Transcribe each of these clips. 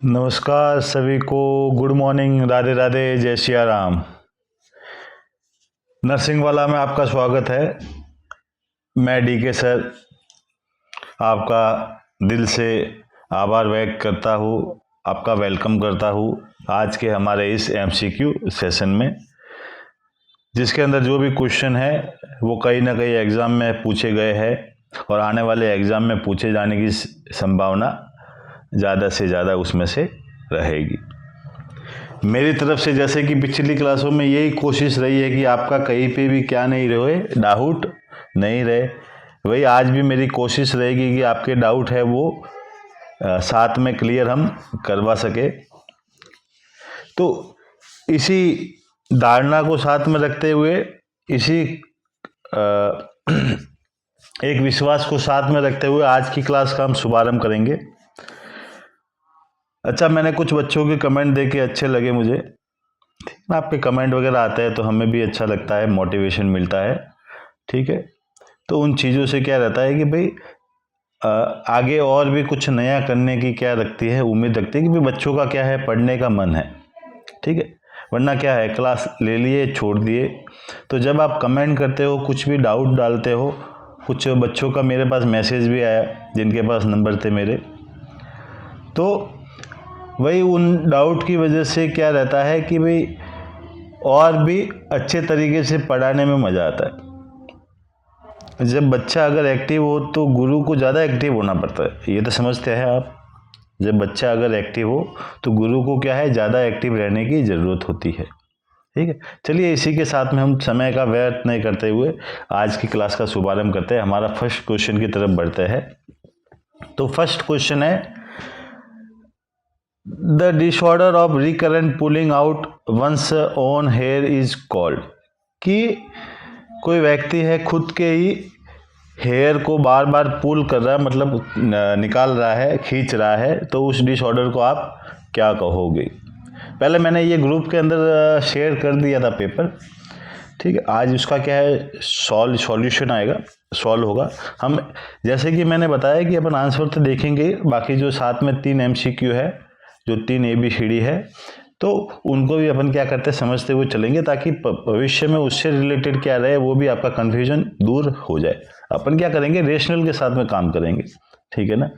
नमस्कार सभी को। गुड मॉर्निंग, राधे राधे, जय सिया राम। नर्सिंग वाला में आपका स्वागत है। मैं डीके सर आपका दिल से आभार व्यक्त करता हूँ, आपका वेलकम करता हूँ आज के हमारे इस एमसीक्यू सेशन में, जिसके अंदर जो भी क्वेश्चन है वो कहीं ना कहीं एग्ज़ाम में पूछे गए हैं और आने वाले एग्ज़ाम में पूछे जाने की संभावना ज़्यादा से ज़्यादा उसमें से रहेगी। मेरी तरफ से जैसे कि पिछली क्लासों में यही कोशिश रही है कि आपका कहीं पे भी क्या नहीं रहे, डाउट नहीं रहे, वही आज भी मेरी कोशिश रहेगी कि आपके डाउट है वो साथ में क्लियर हम करवा सके। तो इसी धारणा को साथ में रखते हुए, इसी एक विश्वास को साथ में रखते हुए आज की क्लास का हम शुभारंभ करेंगे। अच्छा, मैंने कुछ बच्चों के कमेंट देखे, अच्छे लगे मुझे। आपके कमेंट वगैरह आते हैं तो हमें भी अच्छा लगता है, मोटिवेशन मिलता है। ठीक है, तो उन चीज़ों से क्या रहता है कि भाई आगे और भी कुछ नया करने की क्या रखती है, उम्मीद रखती है कि भाई बच्चों का क्या है, पढ़ने का मन है। ठीक है, वरना क्या है, क्लास ले लिए छोड़ दिए। तो जब आप कमेंट करते हो, कुछ भी डाउट डालते हो, कुछ बच्चों का मेरे पास मैसेज भी आया जिनके पास नंबर थे मेरे, तो वही उन डाउट की वजह से क्या रहता है कि भाई और भी अच्छे तरीके से पढ़ाने में मज़ा आता है। जब बच्चा अगर एक्टिव हो तो गुरु को ज़्यादा एक्टिव होना पड़ता है, ये तो समझते हैं आप। जब बच्चा अगर एक्टिव हो तो गुरु को क्या है, ज़्यादा एक्टिव रहने की ज़रूरत होती है। ठीक है, चलिए इसी के साथ में हम समय का व्यर्थ नहीं करते हुए आज की क्लास का शुभारंभ करते हैं। हमारा फर्स्ट क्वेश्चन की तरफ बढ़ते हैं। तो फर्स्ट क्वेश्चन है, the disorder of recurrent pulling out one's own here is called. कि कोई व्यक्ति है खुद के ही हेयर को बार बार पुल कर रहा है, मतलब निकाल रहा है, खींच रहा है, तो उस डिसऑर्डर को आप क्या कहोगे। पहले मैंने ये ग्रुप के अंदर शेयर कर दिया था पेपर। ठीक है, आज उसका क्या है, सॉल्यूशन आएगा, सॉल्व होगा। हम जैसे कि मैंने बताया कि अपन आंसर तो देखेंगे, बाकी जो साथ में 3 एमसीक्यू है, जो 3 ABCD है, तो उनको भी अपन क्या करते हैं, समझते हुए चलेंगे, ताकि भविष्य में उससे रिलेटेड क्या रहे वो भी आपका कन्फ्यूजन दूर हो जाए। अपन क्या करेंगे, रेशनल के साथ में काम करेंगे। ठीक है ना,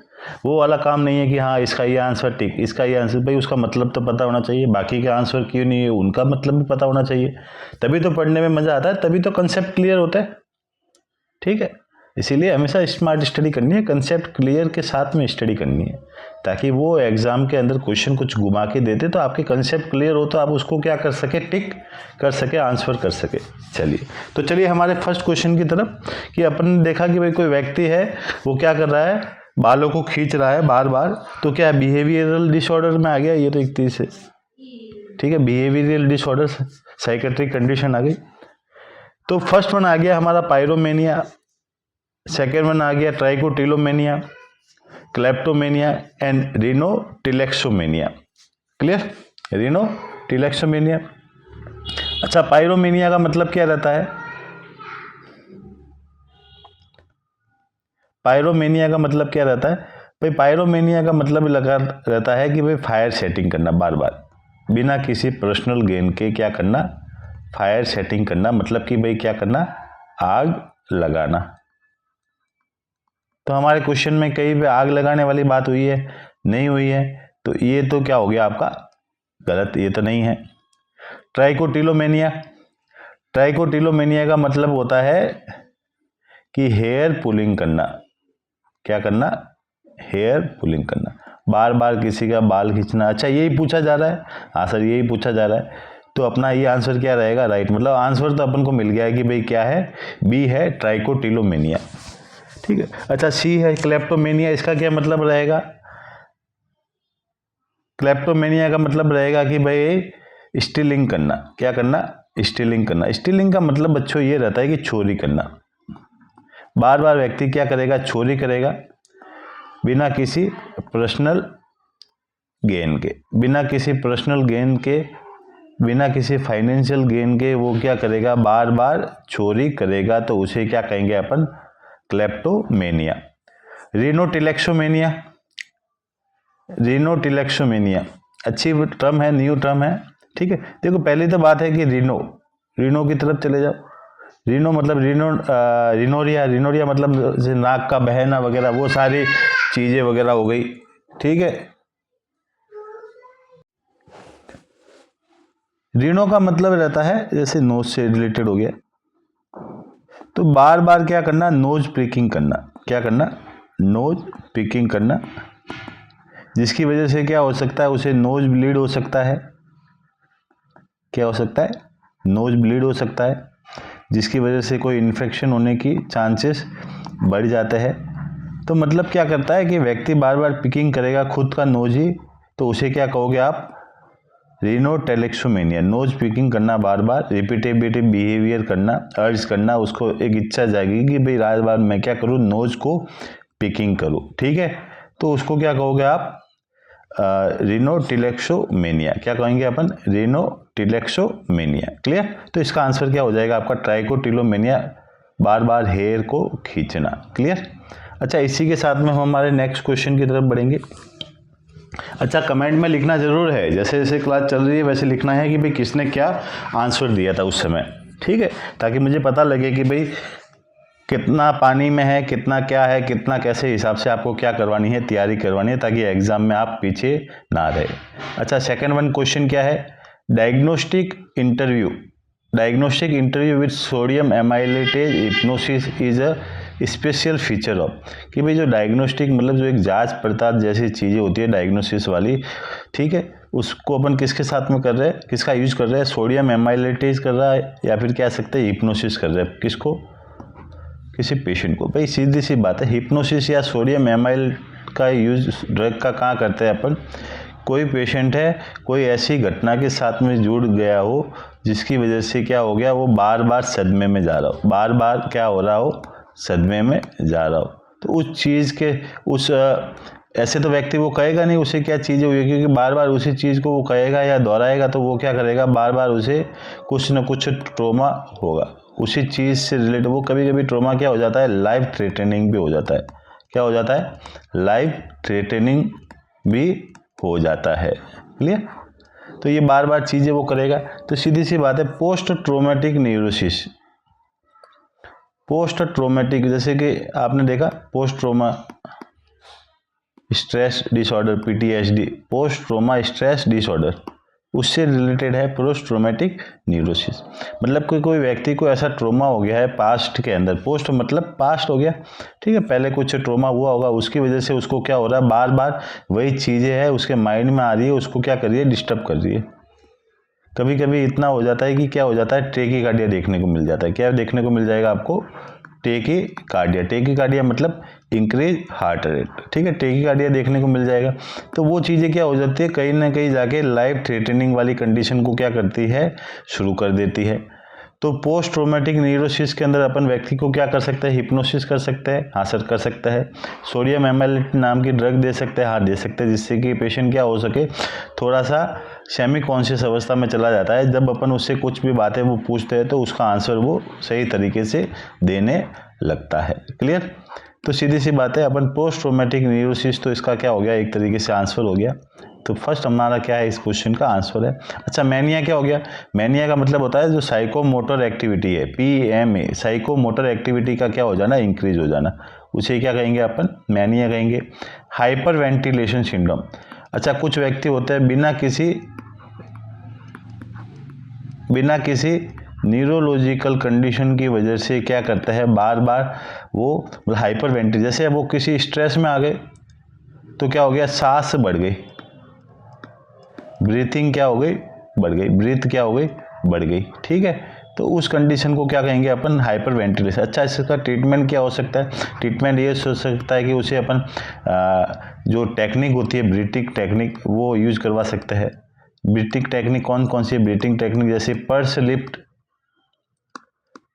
वो वाला काम नहीं है कि हाँ इसका ये आंसर ठीक, इसका ये आंसर, भाई उसका मतलब तो पता होना चाहिए, बाकी के आंसर क्यों नहीं है उनका मतलब भी पता होना चाहिए, तभी तो पढ़ने में मज़ा आता है, तभी तो कंसेप्ट क्लियर होता है। ठीक है, इसीलिए हमेशा स्मार्ट स्टडी करनी है, कंसेप्ट क्लियर के साथ में स्टडी करनी है, ताकि वो एग्जाम के अंदर क्वेश्चन कुछ घुमा के देते तो आपके कंसेप्ट क्लियर हो, तो आप उसको क्या कर सके, टिक कर सके, आंसर कर सके। चलिए हमारे फर्स्ट क्वेश्चन की तरफ, कि अपन ने देखा कि भाई कोई व्यक्ति है, वो क्या कर रहा है, बालों को खींच रहा है बार बार, तो क्या बिहेवियरल डिसऑर्डर में आ गया, ये तो एक चीज है। ठीक है, बिहेवियरल डिसऑर्डर, साइकेट्रिक कंडीशन आ गई। तो फर्स्ट वन आ गया हमारा पायरोमेनिया, सेकेंड वन आ गया ट्राइकोटिलोमेनिया, क्लेप्टोमेनिया एंड रिनोटिलेक्सोमेनिया। क्लियर, रिनोटिलेक्सोमेनिया। अच्छा, पायरोमेनिया का मतलब क्या रहता है, पायरोमेनिया का मतलब क्या रहता है भाई, पायरोमेनिया का मतलब लगा रहता है कि भाई फायर सेटिंग करना, बार बार बिना किसी पर्सनल गेन के क्या करना, फायर सेटिंग करना, मतलब कि भाई क्या करना, आग लगाना। तो हमारे क्वेश्चन में कहीं भी आग लगाने वाली बात हुई है, नहीं हुई है, तो ये तो क्या हो गया आपका गलत, ये तो नहीं है। ट्राइकोटिलोमेनिया, ट्राइकोटिलोमेनिया का मतलब होता है कि हेयर पुलिंग करना, क्या करना, हेयर पुलिंग करना, बार बार किसी का बाल खींचना। अच्छा, यही पूछा जा रहा है, हाँ सर यही पूछा जा रहा है, तो अपना ये आंसर क्या रहेगा, राइट, मतलब आंसर तो अपन को मिल गया है कि भाई क्या है, बी है, ट्राइकोटिलोमेनिया। ठीक है, अच्छा सी है क्लेप्टोमेनिया, इसका क्या मतलब रहेगा, क्लेप्टोमेनिया का मतलब रहेगा कि भाई स्टीलिंग करना, क्या करना, स्टीलिंग करना। स्टीलिंग का मतलब बच्चों ये रहता है कि चोरी करना, बार बार व्यक्ति क्या करेगा, चोरी करेगा, बिना किसी पर्सनल गेन के, बिना किसी पर्सनल गेन के, बिना किसी फाइनेंशियल गेन के वो क्या करेगा, बार बार चोरी करेगा, तो उसे क्या कहेंगे अपन, क्लेप्टोमेनिया। रिनोटिलेक्सोमेनिया, रिनोटिलेक्सोमेनिया, अच्छी टर्म है, न्यू टर्म है, ठीक है। देखो पहली तो बात है कि रीनो की तरफ चले जाओ। रीनो मतलब रिनोरिया मतलब जैसे नाक का बहना वगैरह, वो सारी चीजें वगैरह हो गई, ठीक है। रीनो का मतलब रहता है जैसे नोज से रिलेटेड हो गया, तो बार बार क्या करना, नोज पिकिंग करना, क्या करना, नोज पिकिंग करना, जिसकी वजह से क्या हो सकता है, उसे नोज ब्लीड हो सकता है। क्या हो सकता है, नोज ब्लीड हो सकता है, जिसकी वजह से कोई इन्फेक्शन होने की चांसेस बढ़ जाते हैं। तो मतलब क्या करता है कि व्यक्ति बार बार पिकिंग करेगा खुद का नोज ही, तो उसे क्या कहोगे आप, रिनोटेलेक्सोमेनिया। नोज पिकिंग करना, बार बार रिपीटेटिव बिहेवियर करना, अर्ज करना, उसको एक इच्छा जाएगी कि भाई रात बार मैं क्या करूँ, नोज को पिकिंग करूँ, ठीक है। तो उसको क्या कहोगे आप, रिनोटिलेक्सोमेनिया। क्या कहेंगे अपन, रिनोटिलेक्सोमेनिया। क्लियर। तो इसका आंसर क्या हो जाएगा आपका, ट्राइकोटिलोमेनिया, बार बार हेयर को खींचना। क्लियर। अच्छा, इसी के साथ में हम हमारे नेक्स्ट क्वेश्चन की तरफ बढ़ेंगे। अच्छा, कमेंट में लिखना जरूर है, जैसे जैसे क्लास चल रही है वैसे लिखना है कि भाई किसने क्या आंसर दिया था उस समय, ठीक है, ताकि मुझे पता लगे कि भाई कितना पानी में है, कितना क्या है, कितना कैसे हिसाब से आपको क्या करवानी है, तैयारी करवानी है, ताकि एग्जाम में आप पीछे ना रहे। अच्छा, सेकंड वन क्वेश्चन क्या है, diagnostic interview with sodium amylate hypnosis is a special feature of, कि भाई जो डायग्नोस्टिक मतलब जो एक जांच पड़ताल जैसी चीज़ें होती है डायग्नोसिस वाली, ठीक है, उसको अपन किसके साथ में कर रहे हैं, किसका यूज कर रहे हैं, सोडियम एमाइलेटेज कर रहा है, या फिर कह सकते हैं हिप्नोसिस कर रहे हैं, किसको, किसी पेशेंट को। भाई सीधी सी बात है, हिप्नोसिस या सोडियम एमाइल का यूज ड्रग का कहाँ करते हैं अपन, कोई पेशेंट है, कोई ऐसी घटना के साथ में जुड़ गया हो जिसकी वजह से क्या हो गया, वो बार बार सदमे में जा रहा हो, बार बार क्या हो रहा हो, सदमे में जा रहा हो, तो उस चीज़ के ऐसे तो व्यक्ति वो कहेगा नहीं उसे क्या चीज़ें हुई, क्योंकि बार बार उसी चीज़ को वो कहेगा या दोहराएगा, तो वो क्या करेगा, बार बार उसे कुछ न कुछ ट्रॉमा होगा उसी चीज़ से रिलेटेड। वो कभी कभी ट्रॉमा क्या हो जाता है, लाइफ थ्रेटनिंग भी हो जाता है। क्या हो जाता है, लाइफ थ्रेटनिंग भी हो जाता है। क्लियर। तो ये बार बार चीज़ें वो करेगा, तो सीधी सी बात है, post traumatic neurosis, post traumatic, जैसे कि आपने देखा post trauma stress disorder, PTSD, post trauma stress disorder, उससे रिलेटेड है पोस्ट ट्रोमेटिक न्यूरोसिस। मतलब कि कोई व्यक्ति को ऐसा ट्रोमा हो गया है पास्ट के अंदर, पोस्ट मतलब पास्ट हो गया, ठीक है, पहले कुछ ट्रोमा हुआ होगा, उसकी वजह से उसको क्या हो रहा है, बार बार वही चीज़ें है उसके माइंड में आ रही है, उसको क्या कर रही है, डिस्टर्ब कर रही है। कभी कभी इतना हो जाता है कि क्या हो जाता है, टेकीकार्डिया देखने को मिल जाता है। क्या देखने को मिल जाएगा आपको, टेकीकार्डिया मतलब इंक्रीज हार्ट रेट, ठीक है, टेकीकार्डिया देखने को मिल जाएगा। तो वो चीज़ें क्या हो जाती है, कहीं ना कहीं जाके लाइफ थ्रेटनिंग वाली कंडीशन को क्या करती है, शुरू कर देती है। तो पोस्ट ट्रोमेटिक न्यूरोसिस के अंदर अपन व्यक्ति को क्या कर सकते हैं, हिप्नोसिस कर सकते हैं, हाँ सर कर सकता है। सोडियम एमाइलेट नाम की ड्रग दे सकते हैं, हाँ दे सकते हैं, जिससे कि पेशेंट क्या हो सके, थोड़ा सा सेमी कॉन्शियस अवस्था में चला जाता है। जब अपन उससे कुछ भी बातें वो पूछते हैं तो उसका आंसर वो सही तरीके से देने लगता है। क्लियर। तो सीधी सी बात है, अपन पोस्ट ट्रोमेटिक न्यूरोसिस, तो इसका क्या हो गया, एक तरीके से आंसर हो गया। तो फर्स्ट हमारा क्या है, इस क्वेश्चन का आंसर है। अच्छा, मैनिया क्या हो गया, मैनिया का मतलब होता है जो साइकोमोटर एक्टिविटी है, PMA, साइकोमोटर एक्टिविटी का क्या हो जाना, इंक्रीज हो जाना, उसे क्या कहेंगे अपन, मैनिया कहेंगे। हाइपर वेंटिलेशन सिंड्रोम, अच्छा कुछ व्यक्ति होते हैं बिना किसी न्यूरोलॉजिकल कंडीशन की वजह से क्या करते हैं, बार बार वो हाइपर वेंटिलेशन, जैसे वो किसी स्ट्रेस में आ गए तो क्या हो गया, सांस बढ़ गई, ब्रीथिंग क्या हो गई, बढ़ गई, ब्रीथ क्या हो गई, बढ़ गई, ठीक है। तो उस कंडीशन को क्या कहेंगे अपन, हाइपर वेंटिलेशन। अच्छा, इसका ट्रीटमेंट क्या हो सकता है, ट्रीटमेंट ये हो सकता है कि उसे अपन जो टेक्निक होती है ब्रीथिंग टेक्निक, वो यूज करवा सकते हैं। ब्रीथिंग टेक्निक कौन कौन सी है, ब्रीथिंग टेक्निक जैसे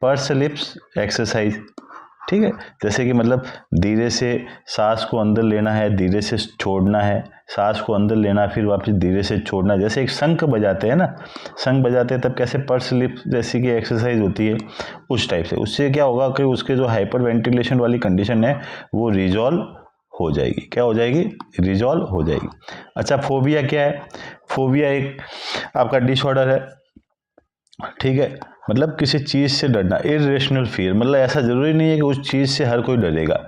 पर्स लिप्स एक्सरसाइज, ठीक है, जैसे कि मतलब धीरे से सांस को अंदर लेना है, धीरे से छोड़ना है, सांस को अंदर लेना फिर वापस धीरे से छोड़ना, जैसे एक शंख बजाते हैं ना, शंख बजाते हैं तब कैसे पर्स लिप्स जैसी की एक्सरसाइज होती है, उस टाइप से। उससे क्या होगा कि उसके जो हाइपर वेंटिलेशन वाली कंडीशन है वो रिजॉल्व हो जाएगी। क्या हो जाएगी? रिजॉल्व हो जाएगी। अच्छा, फोबिया क्या है? फोबिया एक आपका डिसऑर्डर है, ठीक है, मतलब किसी चीज़ से डरना। इरेशनल फियर, मतलब ऐसा ज़रूरी नहीं है कि उस चीज़ से हर कोई डरेगा,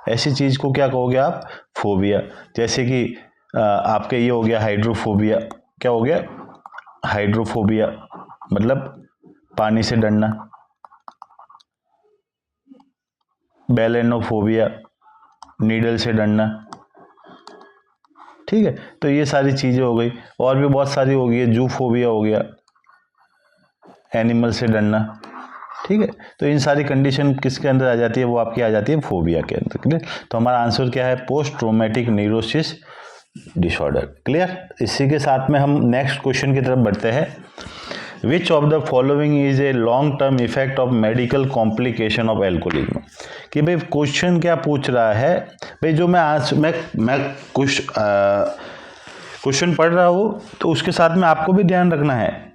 ऐसी चीज़ को क्या कहोगे आप? फोबिया। जैसे कि आपके ये हो गया हाइड्रोफोबिया। क्या हो गया? हाइड्रोफोबिया मतलब पानी से डरना। बेलेनोफोबिया नीडल से डरना, ठीक है। तो ये सारी चीज़ें हो गई, और भी बहुत सारी हो गई है। जूफोबिया हो गया, एनिमल से डरना, ठीक है। तो इन सारी कंडीशन किसके अंदर आ जाती है? वो आपकी आ जाती है फोबिया के अंदर। क्लियर? तो हमारा आंसर क्या है? Post traumatic neurosis disorder. Clear? इसी के साथ में हम नेक्स्ट क्वेश्चन की तरफ बढ़ते हैं। विच of the following is a long term effect of medical complication of alcoholism? कि भाई क्वेश्चन क्या पूछ रहा है, भाई जो मैं आज मैं कुछ क्वेश्चन पढ़ रहा हूँ तो उसके साथ में आपको भी ध्यान रखना है,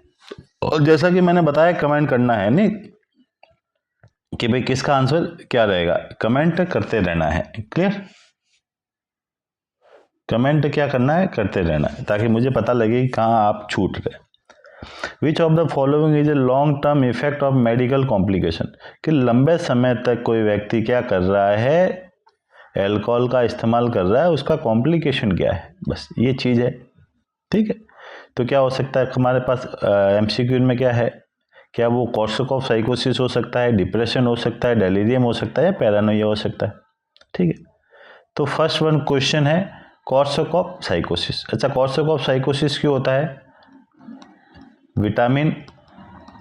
और जैसा कि मैंने बताया कमेंट करना है, नहीं कि भाई किसका आंसर क्या रहेगा, कमेंट करते रहना है। क्लियर? कमेंट क्या करना है? करते रहना है, ताकि मुझे पता लगे कि कहाँ आप छूट रहे। विच of the following is a long term effect of medical complication? कि लंबे समय तक कोई व्यक्ति क्या कर रहा है? एल्कोहल का इस्तेमाल कर रहा है, उसका कॉम्प्लिकेशन क्या है? बस ये चीज़ है, ठीक है। तो क्या हो सकता है हमारे पास एमसीक्यू में? क्या है? क्या वो कोर्सोकॉफ साइकोसिस हो सकता है, डिप्रेशन हो सकता है, डेलीरियम हो सकता है, या पैरानोइया हो सकता है, ठीक है। तो फर्स्ट वन क्वेश्चन है कोर्सोकॉफ साइकोसिस। अच्छा, कोर्सोकॉफ साइकोसिस क्यों होता है? विटामिन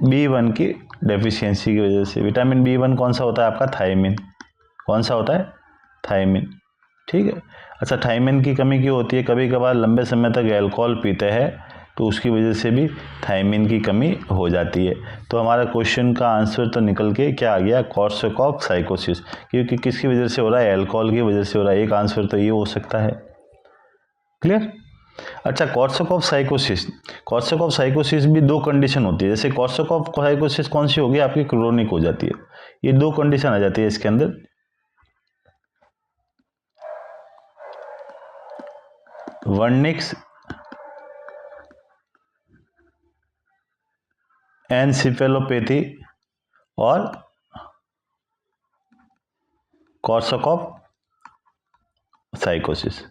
B1 की डेफिशिएंसी की वजह से। विटामिन B1 कौन सा होता है आपका? थायमिन। कौन सा होता है? थायमिन, ठीक है। अच्छा, थायमिन की कमी क्यों होती है? कभी कभार लंबे समय तक अल्कोहल पीते हैं तो उसकी वजह से भी थायमिन की कमी हो जाती है। तो हमारा क्वेश्चन का आंसर तो निकल के क्या आ गया? कोर्सोकॉफ साइकोसिस। क्योंकि किसकी वजह से हो रहा है? अल्कोहल की वजह से हो रहा है। एक आंसर तो ये हो सकता है। क्लियर? अच्छा, कोर्सोकॉफ साइकोसिस भी दो कंडीशन होती है। जैसे कोर्सोकॉफ साइकोसिस कौन सी होगी? आपकी क्रोनिक हो जाती है। ये दो कंडीशन आ जाती है इसके अंदर। वर्निक्स एनसिफेलोपैथी और कोर्सोकॉफ साइकोसिस।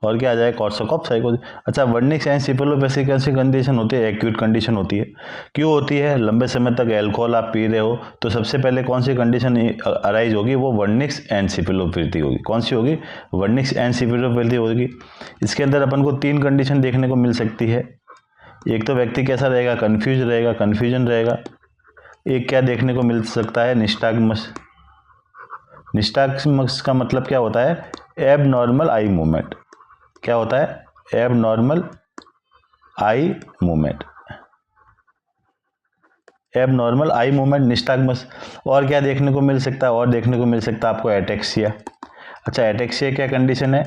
और क्या आ जाए? कोर्सोकॉफ साइकोसिस। अच्छा, वर्निक्स एनसिफेलोपैथी कैसी कंडीशन होती है? एक्यूट कंडीशन होती है। क्यों होती है? लंबे समय तक अल्कोहल आप पी रहे हो तो सबसे पहले कौन सी कंडीशन अराइज होगी? वो वर्निक्स एनसिफेलोपैथी होगी। कौन सी होगी? वर्निक्स एनसिफेलोपैथी होगी। इसके अंदर अपन को तीन कंडीशन देखने को मिल सकती है। एक तो व्यक्ति कैसा रहेगा? कन्फ्यूजन रहेगा। एक क्या देखने को मिल सकता है? निस्टाग्मस। निस्टाग्मस का मतलब क्या होता है? Abnormal eye movement. क्या होता है? Abnormal eye movement. Abnormal eye movement, nystagmus. और क्या देखने को मिल सकता है? और देखने को मिल सकता है आपको एटेक्सिया। अच्छा, एटेक्सिया क्या कंडीशन है?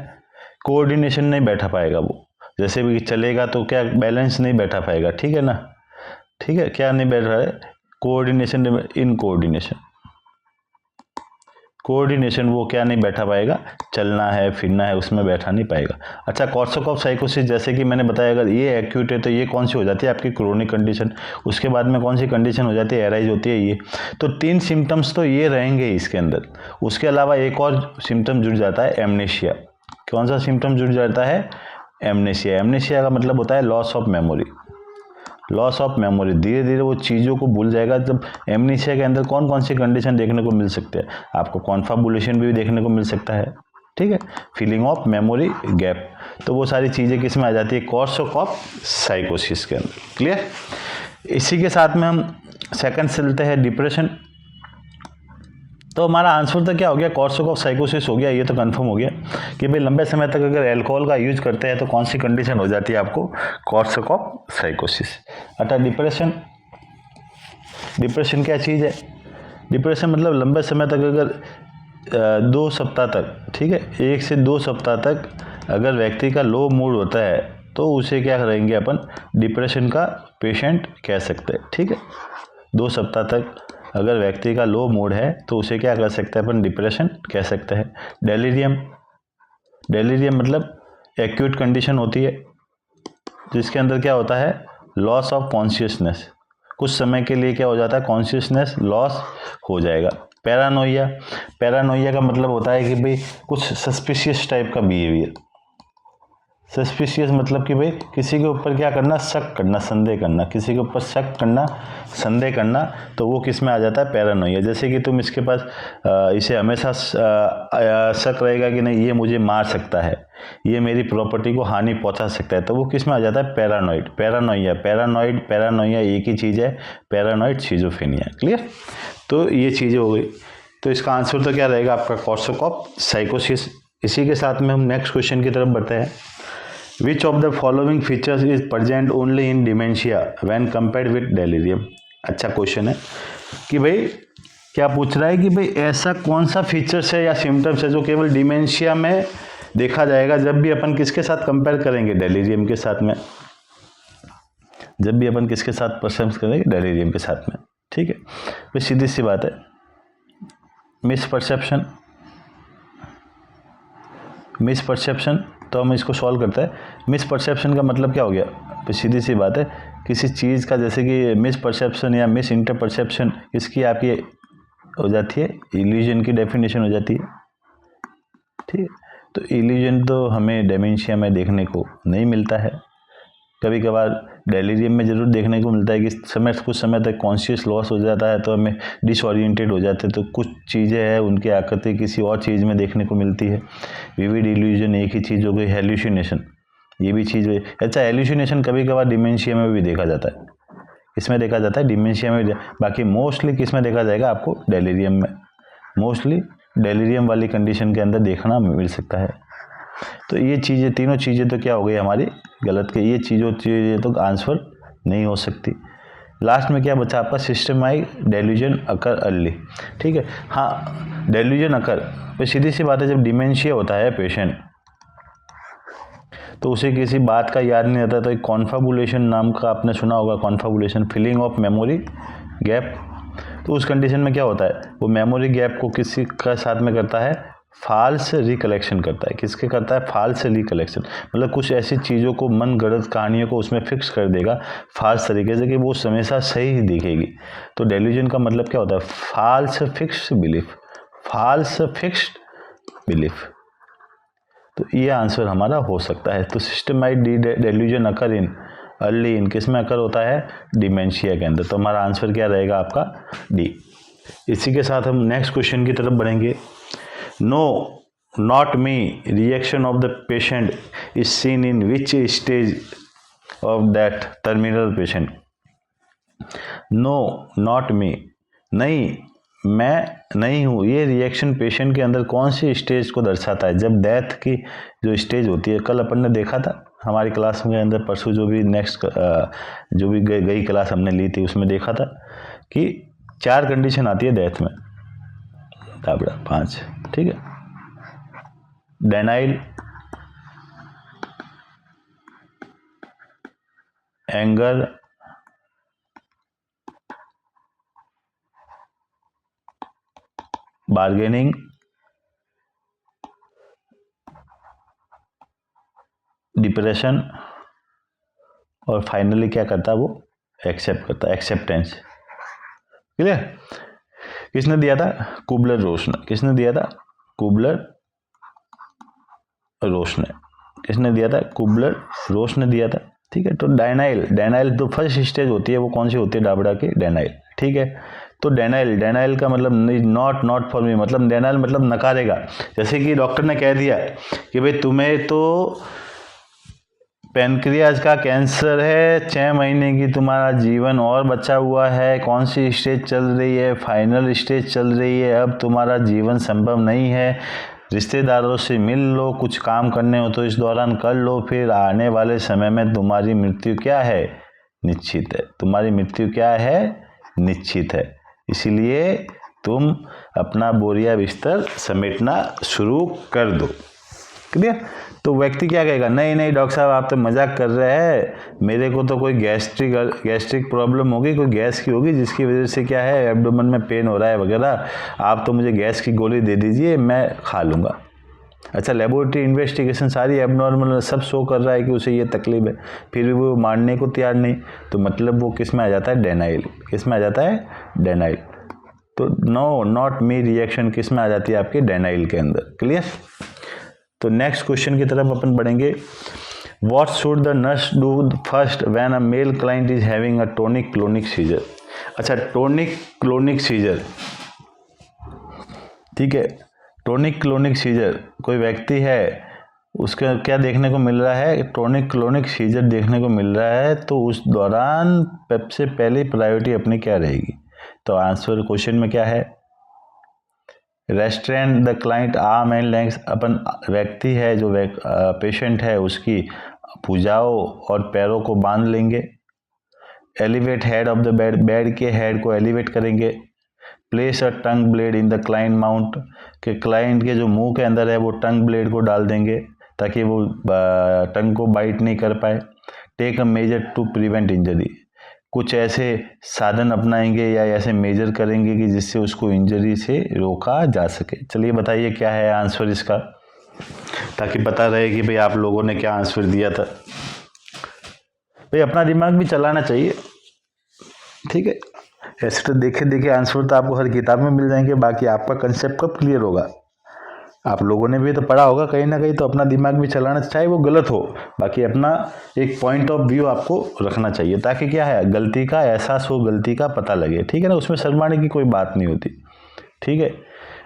कोऑर्डिनेशन नहीं बैठा पाएगा वो। जैसे भी चलेगा तो क्या बैलेंस नहीं बैठा पाएगा, ठीक है ना? ठीक है, क्या नहीं बैठ रहा है? कोऑर्डिनेशन, कोऑर्डिनेशन वो क्या नहीं बैठा पाएगा? चलना है, फिरना है, उसमें बैठा नहीं पाएगा। अच्छा, कोर्सोकॉफ साइकोसिस जैसे कि मैंने बताया, अगर ये एक्यूट है तो ये कौन सी हो जाती है? आपकी क्रोनिक कंडीशन। उसके बाद में कौन सी कंडीशन हो जाती है? एराइज होती है ये। तो तीन सिम्टम्स तो ये रहेंगे इसके अंदर। उसके अलावा एक और सिम्टम जुड़ जाता है, एमनेशिया। कौन सा सिम्टम जुड़ जाता है? एमनेशिया। एमनेशिया का मतलब होता है loss of memory. Loss of memory, धीरे धीरे वो चीज़ों को भूल जाएगा। जब एमनीशिया के अंदर कौन कौन सी कंडीशन देखने को मिल सकते हैं? आपको कॉन्फाबुलेशन भी देखने को मिल सकता है, ठीक है, फीलिंग ऑफ मेमोरी गैप। तो वो सारी चीज़ें किस में आ जाती है? कोर्सोकॉफ साइकोसिस के अंदर। क्लियर? इसी के साथ में हम सेकंड चलते हैं, डिप्रेशन। तो हमारा आंसर तो क्या हो गया? कोर्सोकॉफ साइकोसिस हो गया। ये तो कंफर्म हो गया कि भाई लंबे समय तक अगर अल्कोहल का यूज करते हैं तो कौन सी कंडीशन हो जाती है आपको? कोर्सोकॉफ साइकोसिस। अच्छा, डिप्रेशन। डिप्रेशन क्या चीज़ है? डिप्रेशन मतलब लंबे समय तक अगर 2 सप्ताह तक, ठीक है, 1 से 2 सप्ताह तक अगर व्यक्ति का लो मूड होता है तो उसे क्या करेंगे अपन? डिप्रेशन का पेशेंट कह सकते हैं, ठीक है। 2 सप्ताह तक अगर व्यक्ति का लो मूड है तो उसे क्या कर सकते हैं अपन? डिप्रेशन कह सकते हैं। डेलीरियम, डेलीरियम मतलब एक्यूट कंडीशन होती है जिसके अंदर क्या होता है, लॉस ऑफ कॉन्शियसनेस, कुछ समय के लिए क्या हो जाता है, कॉन्शियसनेस लॉस हो जाएगा। पैरानोइया, पैरानोइया का मतलब होता है कि भाई कुछ सस्पिशियस टाइप का बिहेवियर। सस्पिशियस मतलब कि भाई किसी के ऊपर क्या करना, शक करना, संदेह करना, किसी के ऊपर शक करना, संदेह करना, तो वो किस में आ जाता है, पैरानोइया। जैसे कि तुम इसके पास इसे हमेशा शक रहेगा कि नहीं ये मुझे मार सकता है, ये मेरी प्रॉपर्टी को हानि पहुंचा सकता है, तो वो किस में आ जाता है, पैरानॉइड। पैरानोइया, पैरानॉइड, पैरानोइया एक ही चीज़ है, पैरानॉइड शिज़ोफ्रेनिया। क्लियर। तो ये चीज़ें हो गई। तो इसका आंसर तो क्या रहेगा आपका, कोर्सोकॉफ साइकोसिस। इसी के साथ में हम नेक्स्ट क्वेश्चन की तरफ बढ़ते हैं। Which of the following features is present only in dementia when compared with delirium? अच्छा क्वेश्चन है कि भाई क्या पूछ रहा है कि भाई ऐसा कौन सा फीचर्स है या सिम्टम्स है जो केवल डिमेंशिया में देखा जाएगा जब भी अपन किसके साथ कंपेयर करेंगे, डेलीरियम के साथ में। जब भी अपन किसके साथ परसेप्ट करेंगे, डेलीरियम के साथ में। ठीक है, तो सीधी सी बात है, मिस परसेप्शन। तो हम इसको सॉल्व करते हैं। मिस परसेप्शन का मतलब क्या हो गया, तो सीधी सी बात है, किसी चीज़ का जैसे कि मिस परसेप्शन या मिस इंटर परसेप्शन, इसकी आपकी हो जाती है इल्यूजन की डेफिनेशन हो जाती है। ठीक है, तो इल्यूजन तो हमें डेमेंशिया में देखने को नहीं मिलता है, कभी कभार डेलीरियम में ज़रूर देखने को मिलता है कि कुछ समय तक कॉन्शियस लॉस हो जाता है तो हमें डिसओरिएंटेड हो जाते हैं, तो कुछ चीज़ें हैं उनकी आकृति किसी और चीज़ में देखने को मिलती है। विविड इल्यूजन एक ही चीज़ हो गई, हेल्यूसिनेशन ये भी चीज़ है। अच्छा, हेल्यूसिनेशन कभी कभार डिमेंशिया में भी देखा जाता है, इसमें देखा जाता है डिमेंशिया में, बाकी मोस्टली किस में देखा जाएगा आपको, डेलीरियम में। मोस्टली डेलीरियम वाली कंडीशन के अंदर देखना मिल सकता है। तो ये चीज़ें, तीनों चीज़ें तो क्या हो गई हमारी गलत के, ये चीज़ें तो आंसर नहीं हो सकती। लास्ट में क्या बचा आपका, सिस्टमाइक डेल्यूजन अकर अर्ली। ठीक है, हाँ डेल्यूजन अकर, तो सीधी सी बात है, जब डिमेंशिया होता है पेशेंट तो उसे किसी बात का याद नहीं आता, तो एक कॉन्फाबुलेशन नाम का आपने सुना होगा, confabulation, filling of memory gap. तो उस कंडीशन में क्या होता है, वो मेमोरी गैप को किसी का साथ में करता है, फाल्स रिकलेक्शन करता है। किसके करता है, फाल्स रिकलेक्शन, मतलब कुछ ऐसी चीज़ों को, मन गढ़ंत कहानियों को उसमें फिक्स कर देगा फाल्स तरीके से कि वो हमेशा सही ही दिखेगी। तो डेल्यूजन का मतलब क्या होता है, false fixed belief, false fixed belief. तो ये आंसर हमारा हो सकता है। तो सिस्टमाइक डेल्यूजन अकर इन अर्ली, इन किस में अकर होता है, डिमेंशिया के अंदर। तो हमारा आंसर क्या रहेगा आपका, डी। इसी के साथ हम नेक्स्ट क्वेश्चन की तरफ बढ़ेंगे। No not me reaction of the patient is seen in which stage of that terminal patient. No not me, नहीं मैं नहीं हूँ, ये रिएक्शन पेशेंट के अंदर कौन सी स्टेज को दर्शाता है, जब डेथ की जो स्टेज होती है। कल अपन ने देखा था हमारी क्लास के अंदर, परसों जो भी नेक्स्ट जो भी गई क्लास हमने ली थी उसमें देखा था कि 4 कंडीशन आती है डेथ में, दाबड़ा 5। ठीक है, डेनाइल, एंगर, बार्गेनिंग, डिप्रेशन, और फाइनली क्या करता है वो, एक्सेप्ट करता है, एक्सेप्टेंस। क्लियर। किसने दिया था, कुबलर रोश ने। किसने दिया था, कुबलर रोश ने। किसने दिया था, कुबलर रोश ने दिया था। ठीक है, तो डेनाइल, डेनाइल तो फर्स्ट स्टेज होती है, वो कौन सी होती है, डाबड़ा की डेनाइल। ठीक है, तो डेनाइल, डेनाइल का मतलब नॉट फॉर मी, मतलब डेनाइल मतलब नकारेगा। जैसे कि डॉक्टर ने कह दिया कि भाई तुम्हें तो पेनक्रियाज का कैंसर है, 6 महीने की तुम्हारा जीवन और बचा हुआ है, कौन सी स्टेज चल रही है, फाइनल स्टेज चल रही है, अब तुम्हारा जीवन संभव नहीं है, रिश्तेदारों से मिल लो, कुछ काम करने हो तो इस दौरान कर लो, फिर आने वाले समय में तुम्हारी मृत्यु क्या है, निश्चित है। तुम्हारी मृत्यु क्या है, निश्चित है। इसीलिए तुम अपना बोरिया बिस्तर समेटना शुरू कर दो। क्लियर। तो व्यक्ति क्या कहेगा, नहीं नहीं डॉक्टर साहब आप तो मजाक कर रहे हैं, मेरे को तो कोई गैस्ट्रिक प्रॉब्लम होगी, कोई गैस की होगी जिसकी वजह से क्या है एब्डोमेन में पेन हो रहा है वगैरह, आप तो मुझे गैस की गोली दे दीजिए मैं खा लूँगा। अच्छा, लेबोरेटरी इन्वेस्टिगेशन सारी एबनॉर्मल सब शो कर रहा है कि उसे ये तकलीफ है, फिर भी वो मानने को तैयार नहीं, तो मतलब वो किस में आ जाता है, डेनाइल। किस में आ जाता है, डेनाइल। तो नो नॉट मी रिएक्शन किस में आ जाती है, आपके डेनाइल के अंदर। क्लियर। तो नेक्स्ट क्वेश्चन की तरफ अपन बढ़ेंगे। What should the nurse do first when a male client is having a tonic clonic seizure? अच्छा, टोनिक क्लोनिक सीजर, ठीक है। टोनिक क्लोनिक सीजर कोई व्यक्ति है, उसका क्या देखने को मिल रहा है, टोनिक क्लोनिक सीजर देखने को मिल रहा है, तो उस दौरान सबसे पहली प्रायोरिटी अपनी क्या रहेगी? तो आंसर क्वेश्चन में क्या है, restrain the client arm and legs. अपन व्यक्ति है जो पेशेंट है उसकी भुजाओं और पैरों को बांध लेंगे। Elevate head of the bed, bed के हेड को एलिवेट करेंगे। Place a tongue blade in the client mount, के क्लाइंट के जो मुंह के अंदर है वो टंग ब्लेड को डाल देंगे ताकि वो टंग को बाइट नहीं कर पाए। Take a measure to prevent injury, कुछ ऐसे साधन अपनाएंगे या ऐसे मेजर करेंगे कि जिससे उसको इंजरी से रोका जा सके। चलिए बताइए क्या है आंसर इसका, ताकि पता रहे कि भाई आप लोगों ने क्या आंसर दिया था। भाई अपना दिमाग भी चलाना चाहिए, ठीक है। ऐसे तो देखे देखे आंसर तो आपको हर किताब में मिल जाएंगे, बाकी आपका कंसेप्ट कब क्लियर होगा? आप लोगों ने भी तो पढ़ा होगा कहीं ना कहीं, तो अपना दिमाग भी चलाना, चाहे वो गलत हो, बाकी अपना एक पॉइंट ऑफ व्यू आपको रखना चाहिए, ताकि क्या है, गलती का एहसास हो, गलती का पता लगे, ठीक है ना। उसमें शर्माने की कोई बात नहीं होती, ठीक है।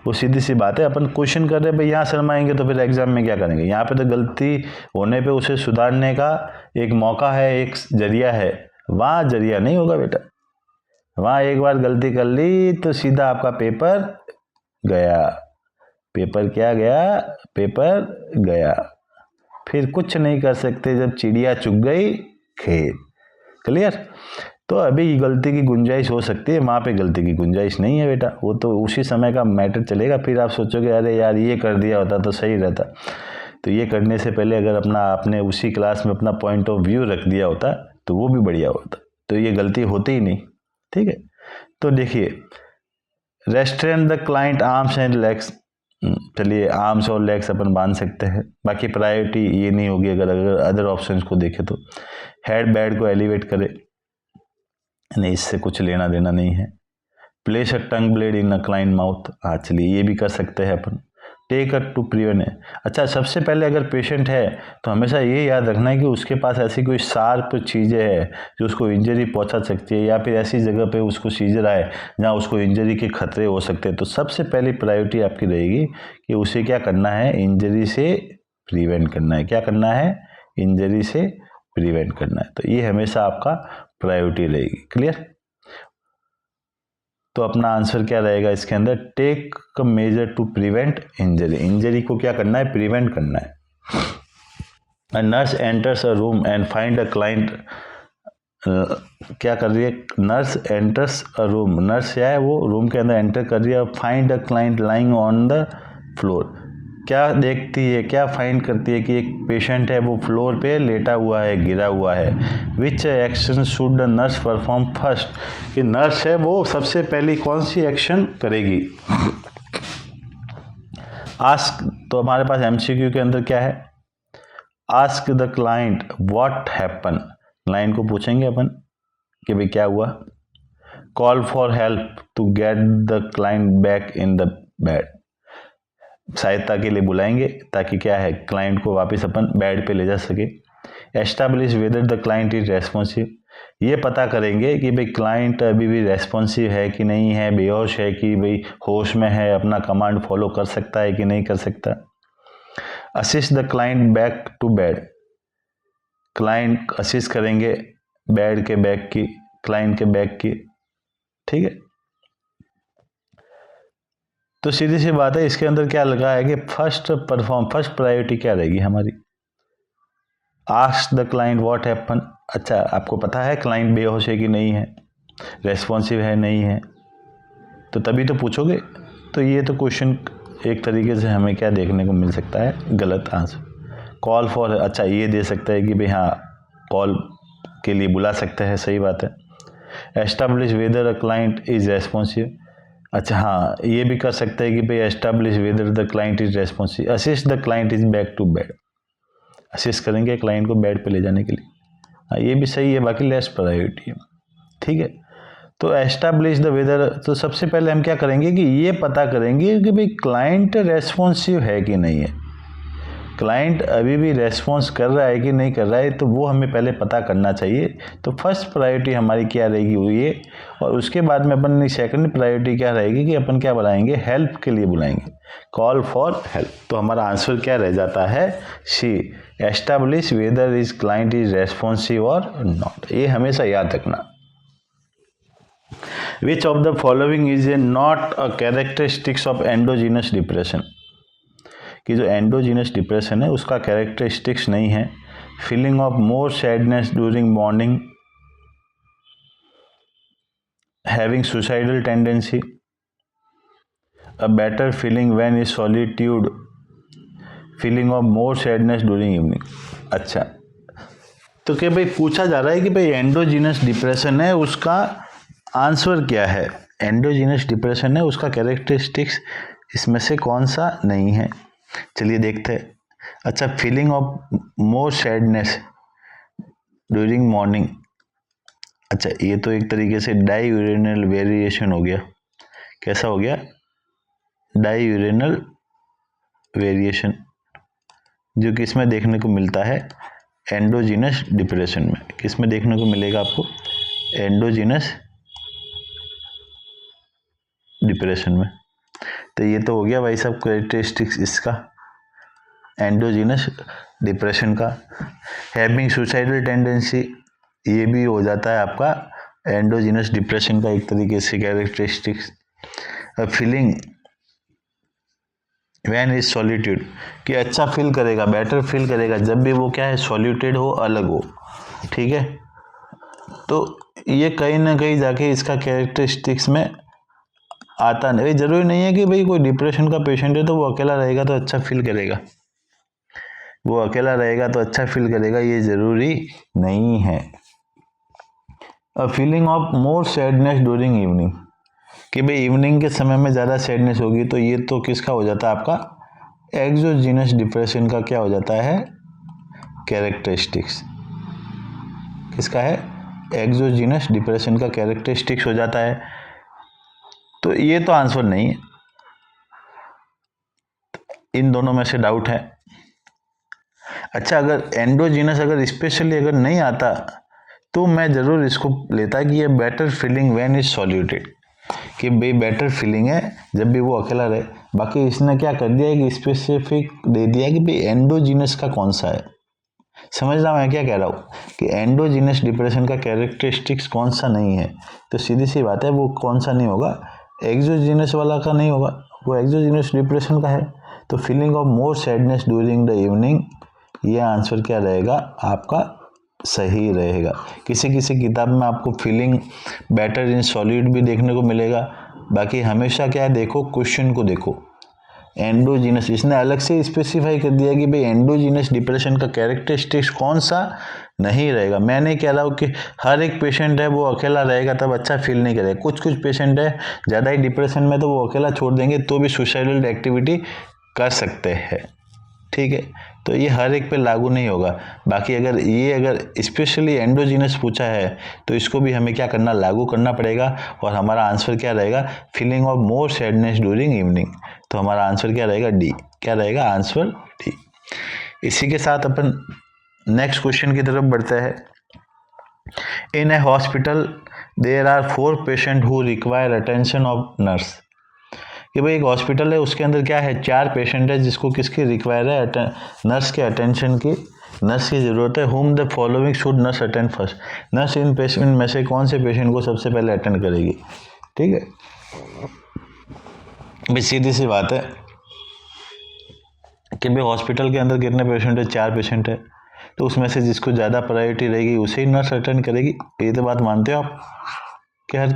वो सीधी सी बात है। अपन क्वेश्चन कर रहे हैं भाई, यहाँ शर्माएंगे तो फिर एग्जाम में क्या करेंगे? यहाँ पे तो गलती होने पे उसे सुधारने का एक मौका है, एक जरिया है। वहाँ जरिया नहीं होगा बेटा, वहाँ एक बार गलती कर ली तो सीधा आपका पेपर गया। पेपर क्या गया, पेपर गया, फिर कुछ नहीं कर सकते जब चिड़िया चुग गई खेत। क्लियर। तो अभी गलती की गुंजाइश हो सकती है, वहाँ पे गलती की गुंजाइश नहीं है बेटा, वो तो उसी समय का मैटर चलेगा। फिर आप सोचोगे अरे यार ये कर दिया होता तो सही रहता। तो ये करने से पहले अगर आपने उसी क्लास में अपना पॉइंट ऑफ व्यू रख दिया होता तो वो भी बढ़िया होता, तो ये गलती होती ही नहीं, ठीक है। तो देखिए, restrain the client arms and legs, चलिए आर्म्स और लेग्स अपन बांध सकते हैं, बाकी प्रायोरिटी ये नहीं होगी अगर अदर ऑप्शंस को देखें तो। हेड बेड को एलिवेट करे, नहीं इससे कुछ लेना देना नहीं है। Place a tongue blade in a client mouth, हाँ चलिए ये भी कर सकते हैं अपन। टेक अ टू प्रिवेंट है। अच्छा, सबसे पहले अगर पेशेंट है तो हमेशा ये याद रखना है कि उसके पास ऐसी कोई शार्प चीज़ें हैं जो उसको इंजरी पहुंचा सकती है, या फिर ऐसी जगह पे उसको सीजर आए जहां उसको इंजरी के खतरे हो सकते हैं। तो सबसे पहली प्रायोरिटी आपकी रहेगी कि उसे क्या करना है, इंजरी से प्रिवेंट करना है। क्या करना है, इंजरी से प्रिवेंट करना है। तो ये हमेशा आपका प्रायोरिटी रहेगी। क्लियर। तो अपना आंसर क्या रहेगा इसके अंदर, take a measure to prevent injury. Injury को क्या करना है, प्रिवेंट करना है। A nurse enters a room and find a client, क्या कर रही है, nurse enters a room, nurse क्या है, वो रूम के अंदर एंटर कर रही है। Find a client lying on the floor, क्या देखती है, क्या फाइंड करती है कि एक पेशेंट है वो फ्लोर पे लेटा हुआ है, गिरा हुआ है। विच action should the nurse perform first, कि नर्स है वो सबसे पहली कौन सी एक्शन करेगी। आस्क, तो हमारे पास एमसीक्यू के अंदर क्या है, ask the client what happen, client को पूछेंगे अपन कि भाई क्या हुआ। Call for help to get the client back in the bed, सहायता के लिए बुलाएंगे ताकि क्या है, क्लाइंट को वापस अपन बेड पे ले जा सके। Establish whether the client is responsive, ये पता करेंगे कि भाई क्लाइंट अभी भी रेस्पॉन्सिव है कि नहीं है, बेहोश है कि भाई होश में है, अपना कमांड फॉलो कर सकता है कि नहीं कर सकता। Assist the client back to bed, client assist करेंगे बेड के बैक की, क्लाइंट के बैक की, ठीक है। तो सीधी सी बात है, इसके अंदर क्या लगा है कि फर्स्ट प्रायोरिटी क्या रहेगी हमारी, ask the client what happen. अच्छा, आपको पता है क्लाइंट बेहोश है कि नहीं है, रेस्पॉन्सिव है नहीं है, तो तभी तो पूछोगे। तो ये तो क्वेश्चन एक तरीके से हमें क्या देखने को मिल सकता है, गलत आंसर। कॉल फॉर, अच्छा ये दे सकता है कि भाई हाँ कॉल के लिए बुला सकते हैं, सही बात है। Establish whether a client is responsive, अच्छा हाँ, ये भी कर सकते हैं कि भाई establish whether the client is responsive, assist the client is back to bed, assist करेंगे क्लाइंट को बेड पे ले जाने के लिए। हाँ, ये भी सही है, बाकी लेस प्रायोरिटी है। ठीक है, तो एस्टैब्लिश द वेदर, तो सबसे पहले हम क्या करेंगे कि ये पता करेंगे कि भाई क्लाइंट रेस्पॉन्सिव है कि नहीं है, क्लाइंट अभी भी रेस्पॉन्स कर रहा है कि नहीं कर रहा है, तो वो हमें पहले पता करना चाहिए। तो फर्स्ट प्रायोरिटी हमारी क्या रहेगी, वो ये, और उसके बाद में अपन सेकंड प्रायोरिटी क्या रहेगी कि अपन क्या बुलाएंगे, हेल्प के लिए बुलाएंगे, कॉल फॉर हेल्प। तो हमारा आंसर क्या रह जाता है, see, establish whether is client is responsive और नॉट। ये हमेशा याद रखना। Which of the following is a not a characteristics of endogenous depression, कि जो एंडोजीनस डिप्रेशन है उसका कैरेक्टरिस्टिक्स नहीं है। Feeling of more sadness during morning, having suicidal tendency, a better feeling when is solitude, feeling of more sadness during evening. अच्छा, तो क्या भाई पूछा जा रहा है कि भाई एंडोजीनस डिप्रेशन है उसका आंसर क्या है, एंडोजीनस डिप्रेशन है उसका कैरेक्टरिस्टिक्स इसमें से कौन सा नहीं है। चलिए देखते हैं। अच्छा, feeling of more sadness during morning, अच्छा ये तो एक तरीके से डाईयूरेनल वेरिएशन हो गया। कैसा हो गया, डाईयूरेनल वेरिएशन, जो किस में देखने को मिलता है, एंडोजीनस डिप्रेशन में। किस में देखने को मिलेगा आपको, एंडोजीनस डिप्रेशन में। तो ये तो हो गया भाई सब कैरेक्टरिस्टिक्स इसका एंडोजीनस डिप्रेशन का। हैविंग सुसाइडल टेंडेंसी, ये भी हो जाता है आपका एंडोजीनस डिप्रेशन का एक तरीके से characteristics. Feeling when is solitude, कि अच्छा फील करेगा, बेटर फील करेगा जब भी वो क्या है, सॉलिट्यूड हो, अलग हो। ठीक है, तो ये कहीं ना कहीं जाके इसका कैरेक्टरिस्टिक्स में आता नहीं। जरूरी नहीं है कि भाई कोई डिप्रेशन का पेशेंट है तो वो अकेला रहेगा तो अच्छा फील करेगा, वो अकेला रहेगा तो अच्छा फील करेगा, ये जरूरी नहीं है। A feeling of more sadness during evening, कि भाई इवनिंग के समय में ज़्यादा सैडनेस होगी, तो ये तो किसका हो जाता है, आपका एक्सोजीनस डिप्रेशन का क्या हो जाता है, कैरेक्टरिस्टिक्स। किसका है, एक्सोजीनस डिप्रेशन का कैरेक्टरिस्टिक्स हो जाता है। तो ये तो आंसर नहीं है, इन दोनों में से डाउट है। अच्छा, अगर एंडोजीनस अगर स्पेशली अगर नहीं आता तो मैं जरूर इसको लेता कि ये बेटर फीलिंग व्हेन इज सॉल्यूटेड, कि भाई बेटर फीलिंग है जब भी वो अकेला रहे। बाकी इसने क्या कर दिया है कि स्पेसिफिक दे दिया कि भाई एंडोजीनस का कौन सा है। समझना मैं क्या कह रहा हूँ कि एंडोजीनस डिप्रेशन का कैरेक्टरिस्टिक्स कौन सा नहीं है, तो सीधी सी बात है वो कौन सा नहीं होगा, एक्सोजीनस वाला का नहीं होगा, वो एक्सोजीनस डिप्रेशन का है। तो feeling of more sadness during the evening, ये आंसर क्या रहेगा आपका, सही रहेगा। किसी किसी किताब में आपको फीलिंग बेटर इन सॉलिड भी देखने को मिलेगा। बाकी हमेशा क्या है, देखो क्वेश्चन को देखो। एंडोजीनस इसने अलग से स्पेसिफाई कर दिया कि भाई एंडोजीनस डिप्रेशन का कैरेक्टरिस्टिक्स कौन सा नहीं रहेगा। मैं नहीं कह रहा हूँ कि हर एक पेशेंट है वो अकेला रहेगा तब अच्छा फील नहीं करेगा, कुछ कुछ पेशेंट है ज़्यादा ही डिप्रेशन में तो वो अकेला छोड़ देंगे तो भी सुसाइडल एक्टिविटी कर सकते हैं। ठीक है, तो ये हर एक पे लागू नहीं होगा। बाकी अगर स्पेशली एंडोजीनस पूछा है तो इसको भी हमें क्या करना, लागू करना पड़ेगा। और हमारा आंसर क्या रहेगा, feeling of more sadness during evening. तो हमारा आंसर क्या रहेगा, डी। क्या रहेगा आंसर, डी। इसी के साथ अपन नेक्स्ट क्वेश्चन की तरफ बढ़ते हैं। In a hospital there are 4 patient who require attention of nurse, कि भाई एक हॉस्पिटल है उसके अंदर क्या है, 4 पेशेंट है जिसको किसकी रिक्वायर है, नर्स के अटेंशन की, नर्स की जरूरत है। Home the following should nurse attend first, nurse in patient में से कौन से पेशेंट को सबसे पहले अटेंड करेगी। ठीक है, भाई सीधी सी बात है कि भाई हॉस्पिटल के अंदर कितने पेशेंट है, 4 पेशेंट है, तो उसमें से जिसको ज़्यादा प्रायोरिटी रहेगी उसे ही नर्स अटेंड करेगी। ये तो बात मानते हो आप कि हर,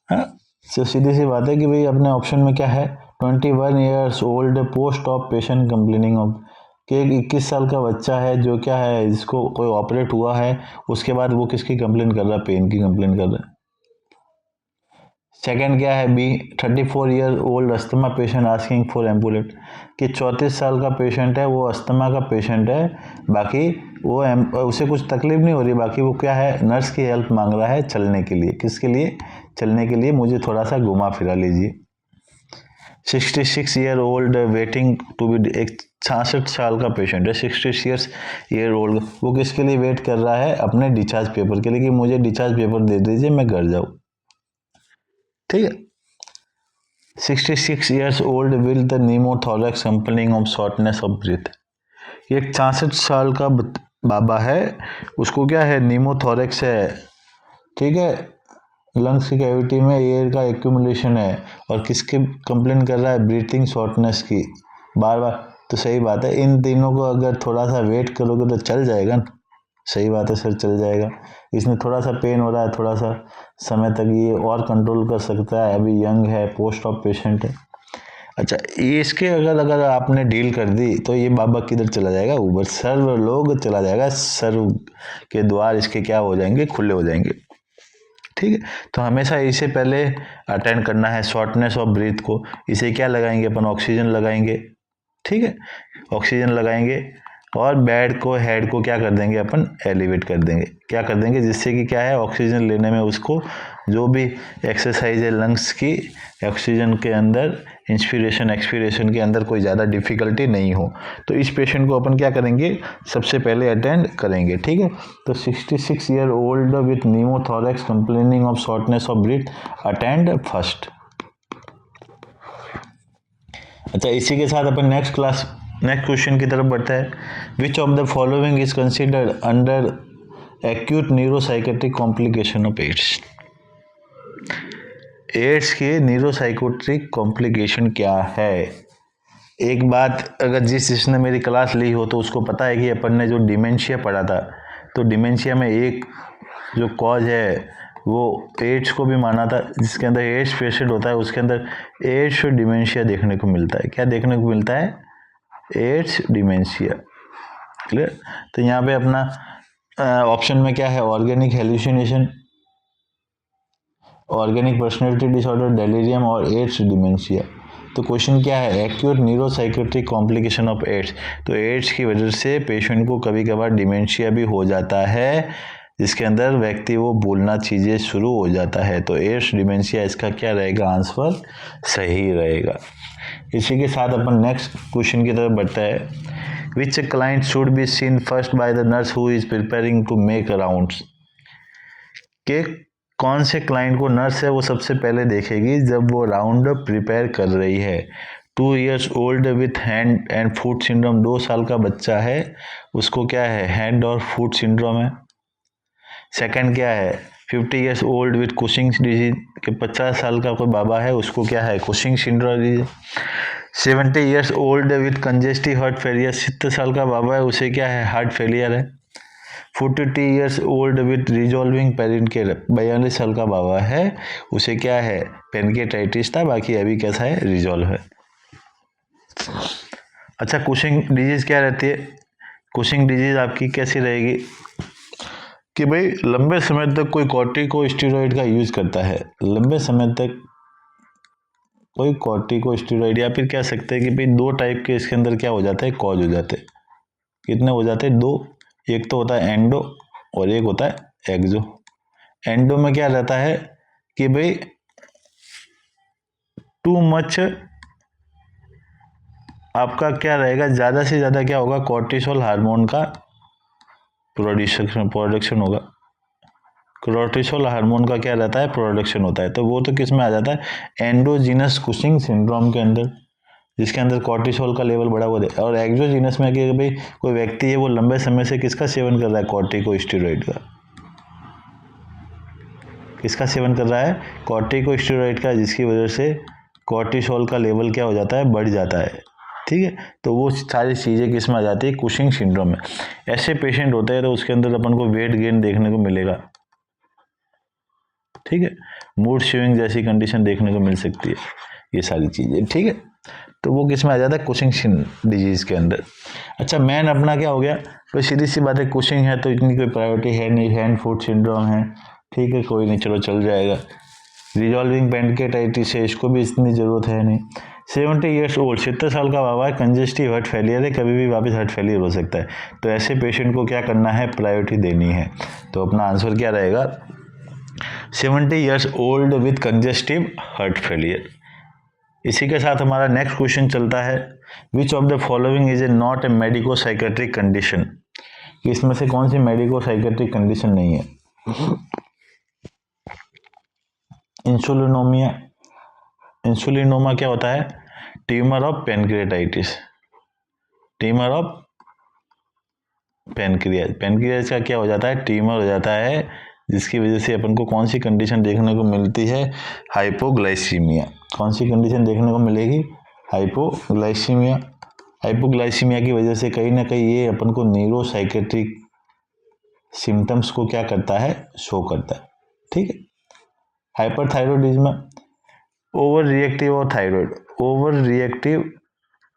हाँ, तो सीधी सी बात है कि भाई अपने ऑप्शन में क्या है, 21 years old post of patient complaining of, कि एक 21 साल का बच्चा है जो क्या है, जिसको कोई ऑपरेट हुआ है, उसके बाद वो किसकी कंप्लेन कर रहा है, पेन की कंप्लेन कर रहा है। सेकंड क्या है B, 34 year old asthma patient asking for ambulate, कि 34 साल का पेशेंट है, वो अस्थमा का पेशेंट है, बाकी वो उसे कुछ तकलीफ नहीं हो रही, बाकी वो क्या है नर्स की हेल्प मांग रहा है चलने के लिए। किसके लिए? चलने के लिए, मुझे थोड़ा सा घुमा फिरा लीजिए। 66 year old waiting to be, एक 66 साल का पेशेंट है, 66 ईयर ओल्ड, वो किसके लिए वेट कर रहा है? अपने डिस्चार्ज पेपर के लिए, कि मुझे डिस्चार्ज पेपर दे दीजिए मैं घर जाऊँ। ठीक है। 66 years old will the pneumothorax complaining of shortness of breath, ये 66 साल का बाबा है, उसको क्या है न्यूमोथोरैक्स है, ठीक है, लंग्स की कैविटी में एयर का एक्यूमुलेशन है, और किसके कंप्लेन कर रहा है? ब्रीथिंग शॉर्टनेस की, बार बार। तो सही बात है, इन तीनों को अगर थोड़ा सा वेट करोगे तो चल जाएगा ना। सही बात है सर, चल जाएगा। इसमें थोड़ा सा पेन हो रहा है, थोड़ा सा समय तक ये और कंट्रोल कर सकता है, अभी यंग है, पोस्ट ऑफ पेशेंट है। अच्छा, ये इसके अगर आपने डील कर दी तो ये बाबा किधर चला जाएगा? ऊपर सर्व लोग चला जाएगा, सर्व के द्वार इसके क्या हो जाएंगे? खुले हो जाएंगे। ठीक है, तो हमेशा इसे पहले अटेंड करना है शॉर्टनेस ऑफ ब्रीथ को। इसे क्या लगाएंगे अपन? ऑक्सीजन लगाएंगे। ठीक है, ऑक्सीजन लगाएंगे, और बेड को, हेड को क्या कर देंगे अपन? एलिवेट कर देंगे। क्या कर देंगे? जिससे कि क्या है ऑक्सीजन लेने में उसको जो भी एक्सरसाइज है लंग्स की, ऑक्सीजन के अंदर इंस्पिरेशन एक्सपिरेशन के अंदर कोई ज़्यादा डिफिकल्टी नहीं हो। तो इस पेशेंट को अपन क्या करेंगे? सबसे पहले अटेंड करेंगे। ठीक है, तो 66 year old with pneumothorax complaining of shortness of breath, attend first. अच्छा, इसी के साथ अपन नेक्स्ट क्वेश्चन की तरफ बढ़ता है। Which of the following is considered under acute neuropsychiatric complication of AIDS? AIDS के न्यूरोसाइकोट्रिक कॉम्प्लिकेशन क्या है? एक बात, अगर जिसने मेरी क्लास ली हो तो उसको पता है कि अपन ने जो डिमेंशिया पढ़ा था, तो डिमेंशिया में एक जो कॉज है वो एड्स को भी माना था, जिसके अंदर एड्स पेशेंट होता है उसके अंदर एड्स डिमेंशिया देखने को मिलता है। क्या देखने को मिलता है? AIDS dementia. क्लियर? तो यहाँ पे अपना ऑप्शन में क्या है? Organic hallucination, organic personality disorder, delirium और एड्स डिमेंशिया। तो क्वेश्चन क्या है? Acute neuropsychiatric complication of AIDS. तो एड्स की वजह से पेशेंट को कभी कभार डिमेंशिया भी हो जाता है, जिसके अंदर व्यक्ति वो भूलना चीज़ें शुरू हो जाता है। तो एड्स डिमेंशिया इसका क्या रहेगा? आंसर सही रहेगा। इसी के साथ अपन नेक्स्ट क्वेश्चन की तरफ बढ़ता है। Which client should be seen first by the nurse who is preparing to make rounds? के कौन से क्लाइंट को नर्स है वो सबसे पहले देखेगी जब वो राउंड प्रिपेयर कर रही है? 2 years old with hand and foot syndrome, 2 साल का बच्चा है, उसको क्या है? हैंड और फुट सिंड्रोम है। सेकंड क्या है? 50 years old with Cushing disease, के 50 साल का कोई बाबा है, उसको क्या है? Cushing syndrome disease. 70 years old with congestive heart failure, 70 साल का बाबा है, उसे क्या है? हार्ट फेलियर है। 42 ईयर्स ओल्ड विथ रिजॉल्विंग पेरिनकेट, 42 साल का बाबा है, उसे क्या है? पेनकेटाइटिस था, बाकी अभी कैसा है? रिजॉल्व है। अच्छा, कुशिंग डिजीज क्या रहती है? कुशिंग डिजीज आपकी कैसी रहेगी कि भाई लंबे समय तक कोई कॉर्टिकोस्टेरॉइड का यूज करता है, लंबे समय तक कोई कॉर्टिकोस्टेरॉइड, या फिर कह सकते हैं कि भाई 2 टाइप के इसके अंदर क्या हो जाता है? कॉज हो जाते हैं। कितने हो जाते हैं? 2। एक तो होता है एंडो और एक होता है एक्सो। एंडो में क्या रहता है कि भाई टू मच आपका क्या रहेगा? ज़्यादा से ज़्यादा क्या होगा? कॉर्टिसोल हार्मोन का प्रोडक्शन होगा। कॉर्टिसोल हार्मोन का क्या रहता है? प्रोडक्शन होता है। तो वो तो किस में आ जाता है? एंडोजीनस कुशिंग सिंड्रोम के अंदर, जिसके अंदर कॉर्टिसोल का लेवल बढ़ा हुआ है। और एक्सोजीनस में कि भाई कोई व्यक्ति है वो लंबे समय से किसका सेवन कर रहा है? कॉर्टिकोस्टेरॉइड का। किसका सेवन कर रहा है? कॉर्टिकोस्टेरॉइड का, जिसकी वजह से कॉर्टिसोल का लेवल क्या हो जाता है? बढ़ जाता है। ठीक है, तो वो सारी चीज़ें किस में आ जाती है? कुशिंग सिंड्रोम में। ऐसे पेशेंट होते हैं तो उसके अंदर अपन को वेट गेन देखने को मिलेगा। ठीक है, मूड स्विंग जैसी कंडीशन देखने को मिल सकती है, ये सारी चीज़ें। ठीक है, तो वो किस में आ जाता है? कुशिंग डिजीज के अंदर। अच्छा, मैन अपना क्या हो गया? तो सीधी सी बात है, कुशिंग है तो इतनी कोई प्रायोरिटी है नहीं, हैंड फुट सिंड्रोम है, ठीक है, कोई नहीं, चलो चल जाएगा। रिजॉल्विंग पैनक्रेटाइटिस है, इसको भी इतनी ज़रूरत है नहीं। 70 ईयर्स ओल्ड, 70 साल का बाबा है, कंजेस्टिव हार्ट फेलियर है, कभी भी वापस हार्ट फेलियर हो सकता है, तो ऐसे पेशेंट को क्या करना है, प्रायोरिटी देनी है। तो अपना आंसर क्या रहेगा, 70 years old with congestive heart failure. इसी के साथ हमारा नेक्स्ट क्वेश्चन चलता है, which of the following is a not a medico psychiatric condition. इसमें से कौन सी मेडिको साइकेट्रिक कंडीशन नहीं है। इंसुलिनोमिया, इंसुलिनोमा क्या होता है, tumour of pancreatitis, tumour of pancreas, pancreas का क्या हो जाता है, ट्यूमर हो जाता है, जिसकी वजह से अपन को कौन सी कंडीशन देखने को मिलती है, हाइपोग्लाइसीमिया। कौन सी कंडीशन देखने को मिलेगी, हाइपोग्लाइसीमिया। हाइपोग्लाइसीमिया की वजह से कहीं ना कहीं ये अपन को न्यूरोसाइकेट्रिक सिम्टम्स को क्या करता है, शो करता है, ठीक है। हाइपरथायरॉयडिज्म, ओवर रिएक्टिव और थायराइड, ओवर रिएक्टिव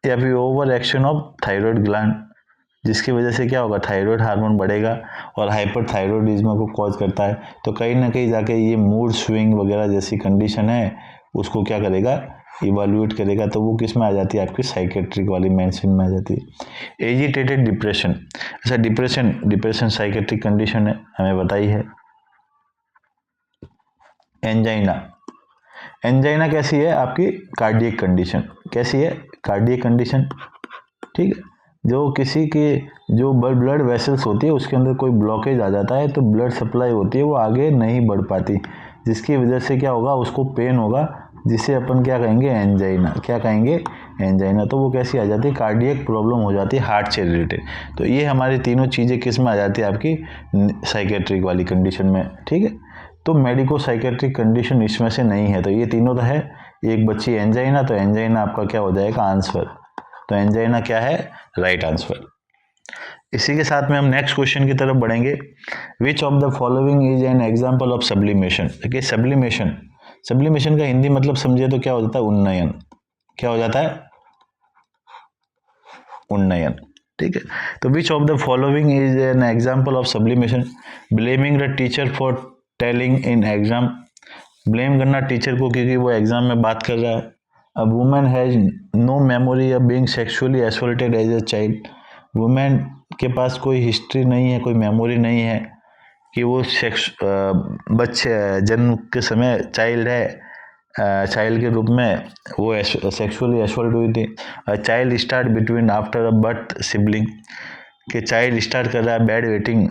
या फिर over action of thyroid gland, जिसकी वजह से क्या होगा, थायराइड हार्मोन बढ़ेगा और हाइपरथायरॉयडिज्म को कॉज करता है। तो कहीं ना कहीं जाके ये मूड स्विंग वगैरह जैसी कंडीशन है, उसको क्या करेगा, इवैल्यूएट करेगा, तो वो किस में आ जाती है, आपकी साइकेट्रिक वाली मेंशन में आ जाती है। एजिटेटेड डिप्रेशन, अच्छा डिप्रेशन साइकेट्रिक कंडीशन है, हमें बताई है। एंजाइना, एंजाइना कैसी है, आपकी कार्डियक कंडीशन, कैसी है, कार्डियक कंडीशन, ठीक है। जो किसी के जो ब्लड वेसल्स होती है उसके अंदर कोई ब्लॉकेज आ जाता है, तो ब्लड सप्लाई होती है वो आगे नहीं बढ़ पाती, जिसकी वजह से क्या होगा, उसको पेन होगा, जिसे अपन क्या कहेंगे, एंजाइना, क्या कहेंगे, एंजाइना। तो वो कैसी आ जाती है, कार्डियक प्रॉब्लम हो जाती है, हार्ट से रिलेटेड। तो ये हमारी तीनों चीज़ें किस में आ जाती है, आपकी साइकेट्रिक वाली कंडीशन में, ठीक है। तो मेडिको साइकेट्रिक कंडीशन इसमें से नहीं है, तो ये तीनों तो है, एक बच्ची एंजाइना, तो एंजाइना आपका क्या हो जाएगा, आंसर। तो एंजाइना क्या है, राइट आंसर। इसी के साथ में हम नेक्स्ट क्वेश्चन की तरफ बढ़ेंगे, विच of the following is an example of sublimation. देखिए सब्लिमेशन, सब्लिमेशन का हिंदी मतलब समझिए तो क्या हो जाता है, उन्नयन, क्या हो जाता है, उन्नयन, ठीक है। तो which of the following is an example of sublimation, blaming the teacher for telling in exam, blame करना टीचर को क्योंकि वो एग्जाम में बात कर रहा है। A women has no memory of being sexually assaulted as a child, women के पास कोई हिस्ट्री नहीं है, कोई मेमोरी नहीं है कि वो बच्चे जन्म के समय चाइल्ड है, चाइल्ड के रूप में वो सेक्सुअली असोल्ट हुई थी। Child start between after a birth sibling, कि चाइल्ड स्टार्ट कर रहा है बैड वेटिंग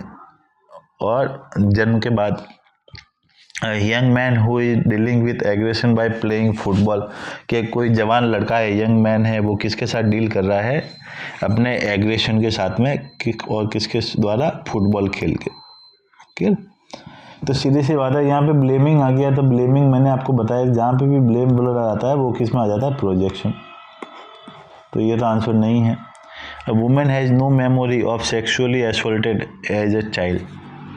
और जन्म के बाद। Young man who is dealing with aggression by playing football, कि कोई जवान लड़का है, यंग मैन है, वो किसके साथ डील कर रहा है, अपने एग्रेशन के साथ में, और किसके द्वारा, फुटबॉल खेल के, ठीक। तो सीधी सी बात है, यहाँ पे ब्लेमिंग आ गया, तो ब्लेमिंग मैंने आपको बताया, जहाँ पे भी ब्लेम बोला जाता है वो किस में आ जाता है, प्रोजेक्शन। तो ये तो आंसर नहीं है। A women has no memory of sexually assaulted as a child,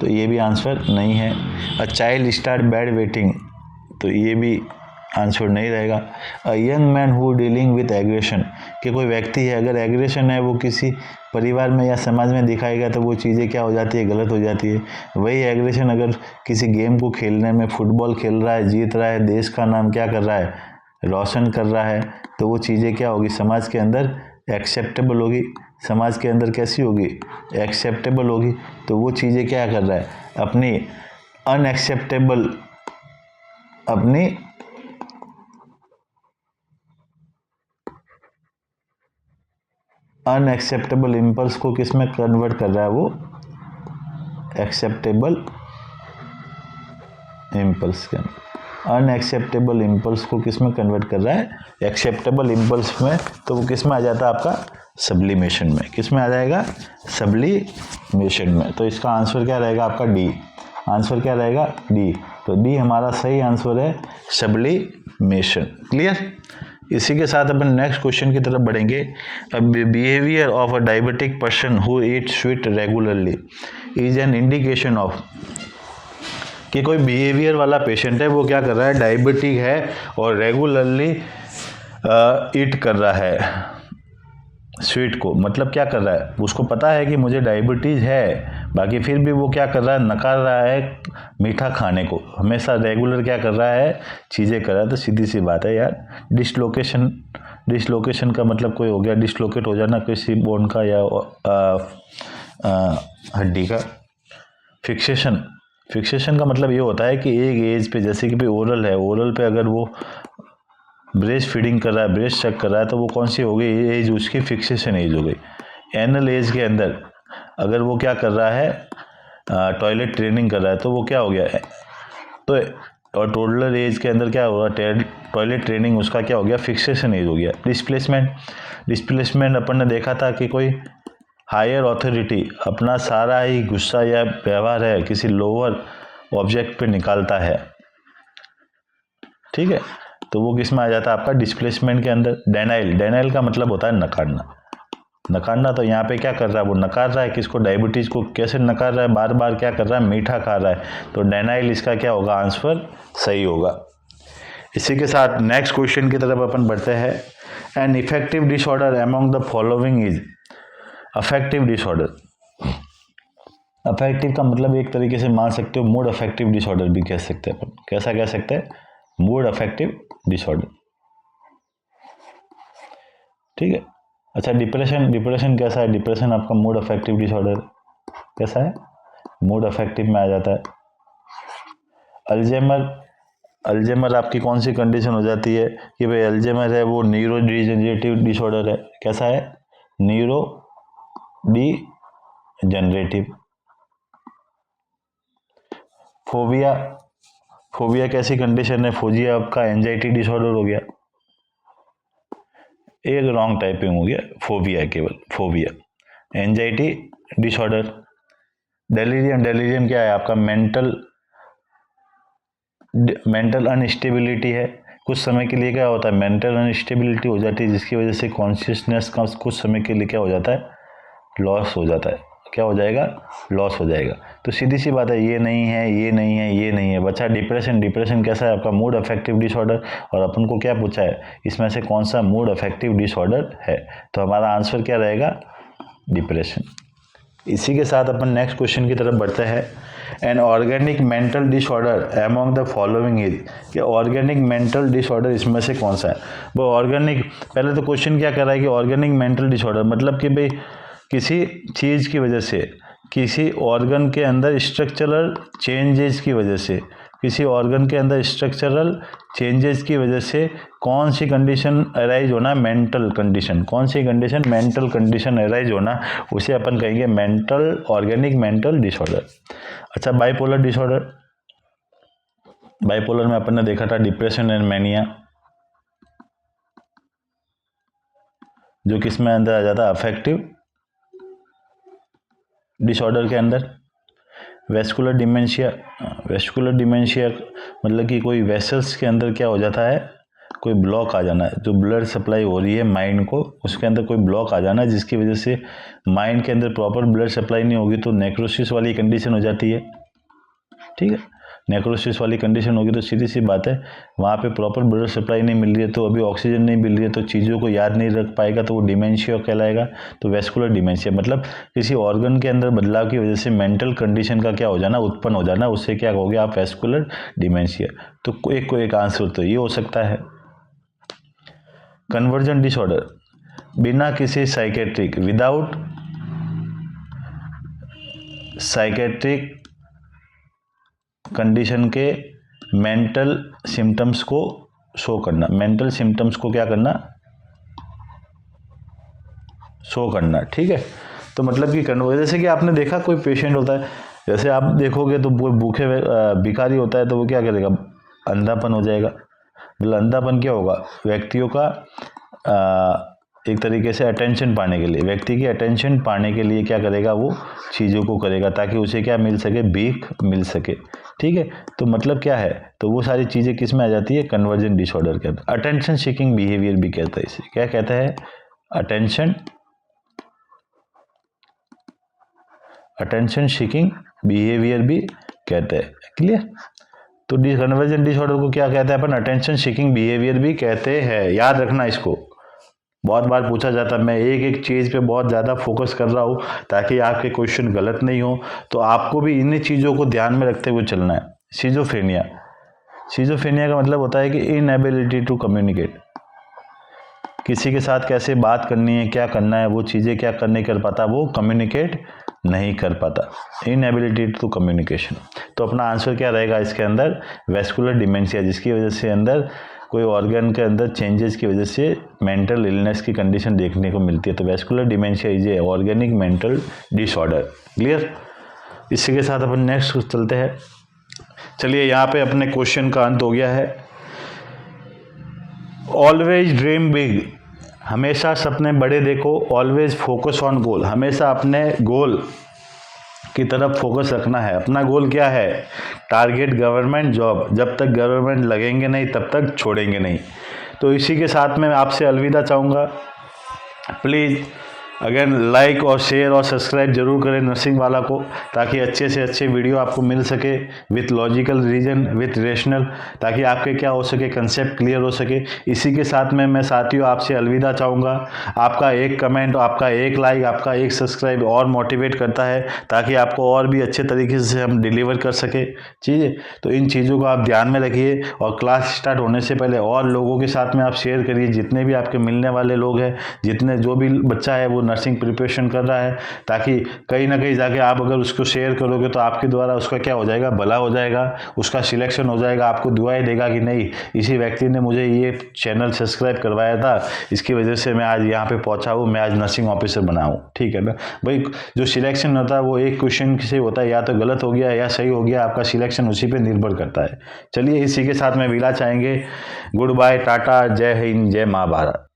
तो ये भी आंसर नहीं है। A child start bed wetting, तो ये भी आंसर नहीं रहेगा। A young man who dealing with aggression, कि कोई व्यक्ति है, अगर एग्रेशन है वो किसी परिवार में या समाज में दिखाएगा तो वो चीज़ें क्या हो जाती है, गलत हो जाती है। वही एग्रेशन अगर किसी गेम को खेलने में, फुटबॉल खेल रहा है, जीत रहा है, देश का नाम क्या कर रहा है, रोशन कर रहा है, तो वो चीज़ें क्या होगी, समाज के अंदर एक्सेप्टेबल होगी, समाज के अंदर कैसी होगी, एक्सेप्टेबल होगी। तो वो चीज़ें क्या कर रहा है, अपनी अनएक्सेप्टेबल, अपनी अनएक्सेप्टेबल इम्पल्स को किस में कन्वर्ट कर रहा है, वो एक्सेप्टेबल इम्पल्स के अंदर। अनएक्सेप्टेबल इम्पल्स को किस में कन्वर्ट कर रहा है, एक्सेप्टेबल इम्पल्स में। तो वो किस में आ जाता है, आपका सब्लिमेशन में। किस में आ जाएगा, सब्लिमेशन में। तो इसका आंसर क्या रहेगा, आपका डी। आंसर क्या रहेगा, डी। तो डी हमारा सही आंसर है, सब्लिमेशन। क्लियर। इसी के साथ अपन नेक्स्ट क्वेश्चन की तरफ बढ़ेंगे। Behaviour of a diabetic person who eat sweet regularly is an indication of, कि कोई बिहेवियर वाला पेशेंट है, वो क्या कर रहा है, डायबिटिक है और रेगुलरली ईट कर रहा है, स्वीट को, मतलब क्या कर रहा है, उसको पता है कि मुझे डायबिटीज़ है, बाकी फिर भी वो क्या कर रहा है, नकार रहा है मीठा खाने को, हमेशा रेगुलर क्या कर रहा है, चीज़ें कर रहा है। तो सीधी सी बात है यार, डिसलोकेशन का मतलब कोई हो गया, डिसलोकेट हो जाना किसी बोन का या हड्डी का। फिक्सेशन का मतलब ये होता है कि एक एज पे, जैसे कि भाई ओरल है, ओरल पे अगर वो ब्रेस्ट फीडिंग कर रहा है, ब्रेस्ट चेक कर रहा है, तो वो कौन सी हो गई एज, उसकी फिक्सेशन एज हो गई। एनल एज के अंदर अगर वो क्या कर रहा है, टॉयलेट ट्रेनिंग कर रहा है, तो वो क्या हो गया, तो और टोडलर एज के अंदर क्या होगा, टॉयलेट ट्रेनिंग, उसका क्या हो गया, फिक्सेशन एज हो गया। डिस्प्लेसमेंट अपन ने देखा था कि कोई हायर ऑथोरिटी अपना सारा ही गुस्सा या व्यवहार है किसी लोअर ऑब्जेक्ट पे निकालता है, ठीक है, तो वो किस में आ जाता है आपका, डिस्प्लेसमेंट के अंदर। डेनाइल का मतलब होता है नकारना। तो यहाँ पे क्या कर रहा है, वो नकार रहा है किसको, डायबिटीज को। कैसे नकार रहा है, बार बार क्या कर रहा है, मीठा खा रहा है, तो डेनाइल इसका क्या होगा, आंसर सही होगा। इसी के साथ नेक्स्ट क्वेश्चन की तरफ अपन बढ़ते हैं। An effective disorder among the following is, affective disorder. Affective का मतलब एक तरीके से मान सकते हो मूड अफेक्टिव डिसऑर्डर भी कह सकते हैं अपन। कैसा कह सकते हैं, मूड अफेक्टिव डिसऑर्डर, ठीक है। अच्छा, डिप्रेशन कैसा है, डिप्रेशन आपका मूड अफेक्टिव डिसऑर्डर कैसा है, मूड अफेक्टिव में आ जाता है। अल्जाइमर आपकी कौन सी कंडीशन हो जाती है कि भाई अल्जाइमर है वो न्यूरो डिजेनरेटिव डिसऑर्डर है। कैसा है, न्यूरो डिजेनरेटिव। फोबिया कैसी कंडीशन है, फोबिया आपका एंजाइटी डिसऑर्डर हो गया, एक रॉन्ग टाइपिंग हो गया, फोबिया केवल फोबिया, एंजाइटी डिसऑर्डर। डेलीरियम क्या है आपका, मेंटल अनस्टेबिलिटी है। कुछ समय के लिए क्या होता है, मेंटल अनस्टेबिलिटी हो जाती है, जिसकी वजह से कॉन्शियसनेस का कुछ समय के लिए क्या हो जाता है, लॉस हो जाता है। क्या हो जाएगा, लॉस हो जाएगा। तो सीधी सी बात है, ये नहीं है, ये नहीं है, ये नहीं है। बचा डिप्रेशन कैसा है आपका, मूड अफेक्टिव डिसऑर्डर। और अपन को क्या पूछा है, इसमें से कौन सा मूड अफेक्टिव डिसऑर्डर है, तो हमारा आंसर क्या रहेगा, डिप्रेशन। इसी के साथ अपन नेक्स्ट क्वेश्चन की तरफ बढ़ते हैं। An organic mental disorder among the following is, कि ऑर्गेनिक मेंटल डिसऑर्डर इसमें से कौन सा है। वो ऑर्गेनिक, पहले तो क्वेश्चन क्या कर रहा है कि ऑर्गेनिक मेंटल डिसऑर्डर मतलब कि भाई किसी चीज़ की वजह से, किसी ऑर्गन के अंदर स्ट्रक्चरल चेंजेस की वजह से, किसी ऑर्गन के अंदर स्ट्रक्चरल चेंजेस की वजह से कौन सी कंडीशन अराइज होना, मेंटल कंडीशन। कौन सी कंडीशन, मेंटल कंडीशन अराइज होना, उसे अपन कहेंगे मेंटल, ऑर्गेनिक मेंटल डिसऑर्डर। अच्छा, बाइपोलर डिसऑर्डर, बाइपोलर में अपन ने देखा था डिप्रेशन एंड मैनिया, जो किस में अंदर आ जाता है, अफेक्टिव डिसऑर्डर के अंदर। वेस्कुलर डिमेंशिया मतलब कि कोई वेसल्स के अंदर क्या हो जाता है, कोई ब्लॉक आ जाना है, जो ब्लड सप्लाई हो रही है माइंड को, उसके अंदर कोई ब्लॉक आ जाना है, जिसकी वजह से माइंड के अंदर प्रॉपर ब्लड सप्लाई नहीं होगी, तो नेक्रोसिस वाली कंडीशन हो जाती है, ठीक है। नेक्रोसिस वाली कंडीशन होगी तो सीधी सी बात है, वहाँ पे प्रॉपर ब्लड सप्लाई नहीं मिल रही है, तो अभी ऑक्सीजन नहीं मिल रही है, तो चीज़ों को याद नहीं रख पाएगा, तो वो डिमेंशिया कहलाएगा। तो वेस्कुलर डिमेंशिया मतलब किसी ऑर्गन के अंदर बदलाव की वजह से मेंटल कंडीशन का क्या हो जाना, उत्पन्न हो जाना, उससे क्या हो गया आप, वेस्कुलर डिमेंशिया। तो एक आंसर तो ये हो सकता है। कन्वर्जन डिसऑर्डर, बिना किसी विदाउट साइकेट्रिक कंडीशन के मेंटल सिम्टम्स को शो करना, मेंटल सिम्टम्स को क्या करना, शो करना, ठीक है। तो मतलब कि जैसे कि आपने देखा कोई पेशेंट होता है, जैसे आप देखोगे तो वो भूखे भिखारी होता है, तो वो क्या करेगा, अंधापन हो जाएगा। मतलब अंधापन क्या होगा, व्यक्तियों का एक तरीके से अटेंशन पाने के लिए, व्यक्ति की अटेंशन पाने के लिए क्या करेगा, वो चीज़ों को करेगा ताकि उसे क्या मिल सके, भीख मिल सके, ठीक है। तो मतलब क्या है, तो वो सारी चीज़ें किस में आ जाती है, कन्वर्जन डिसऑर्डर के अंदर। अटेंशन सीकिंग बिहेवियर भी कहता है इसे, क्या कहता है, अटेंशन सीकिंग बिहेवियर भी कहते हैं, क्लियर। तो कन्वर्जन डिसऑर्डर को क्या कहते हैं अपन, अटेंशन सीकिंग बिहेवियर भी कहते हैं, याद रखना इसको, बहुत बार पूछा जाता है। मैं एक एक चीज़ पे बहुत ज़्यादा फोकस कर रहा हूँ ताकि आपके क्वेश्चन गलत नहीं हो। तो आपको भी इन्हीं चीज़ों को ध्यान में रखते हुए चलना है। शिज़ोफ्रेनिया, शिज़ोफ्रेनिया का मतलब होता है कि इनएबिलिटी टू कम्युनिकेट, किसी के साथ कैसे बात करनी है, क्या करना है, वो चीज़ें क्या कर नहीं कर पाता, वो कम्युनिकेट नहीं कर पाता, इनएबिलिटी टू कम्युनिकेशन। तो अपना आंसर क्या रहेगा इसके अंदर, वेस्कुलर डिमेंशिया, जिसकी वजह से अंदर कोई ऑर्गन के अंदर चेंजेस की वजह से मेंटल इलनेस की कंडीशन देखने को मिलती है। तो vascular dementia is a organic mental disorder. Clear. इसी के साथ अपन नेक्स्ट चलते हैं। चलिए यहाँ पे अपने क्वेश्चन का अंत हो गया है। ऑलवेज ड्रीम बिग, हमेशा सपने बड़े देखो। ऑलवेज फोकस ऑन गोल, हमेशा अपने गोल की तरफ फोकस रखना है। अपना गोल क्या है, टारगेट गवर्नमेंट जॉब, जब तक गवर्नमेंट लगेंगे नहीं तब तक छोड़ेंगे नहीं। तो इसी के साथ मैं आपसे अलविदा चाहूँगा। प्लीज़ अगेन लाइक और शेयर और सब्सक्राइब जरूर करें नर्सिंग वाला को, ताकि अच्छे से अच्छे वीडियो आपको मिल सके with logical reason, with rational, ताकि आपके क्या हो सके, कंसेप्ट क्लियर हो सके। इसी के साथ में मैं साथियों आपसे अलविदा चाहूँगा। आपका एक कमेंट, आपका एक लाइक, आपका एक सब्सक्राइब और मोटिवेट करता है, ताकि आपको और भी अच्छे तरीके से हम डिलीवर कर सके चीज़ें। तो इन चीज़ों को आप ध्यान में रखिए और क्लास स्टार्ट होने से पहले और लोगों के साथ में आप शेयर करिए, जितने भी आपके मिलने वाले लोग हैं, जितने जो भी बच्चा है वो नर्सिंग प्रिपरेशन कर रहा है, ताकि कहीं ना कहीं जाके आप अगर उसको शेयर करोगे तो आपके द्वारा उसका क्या हो जाएगा, भला हो जाएगा, उसका सिलेक्शन हो जाएगा, आपको दुआएं देगा कि नहीं इसी व्यक्ति ने मुझे ये चैनल सब्सक्राइब करवाया था, इसकी वजह से मैं आज यहाँ पे पहुँचा हूँ, मैं आज नर्सिंग ऑफिसर बना हूँ। ठीक है ना भाई। जो सिलेक्शन होता है वो एक क्वेश्चन से होता है, या तो गलत हो गया या सही हो गया, आपका सिलेक्शन उसी पर निर्भर करता है। चलिए इसी के साथ में विदा चाहेंगे। गुड बाय, टाटा, जय हिंद, जय माँ भारत।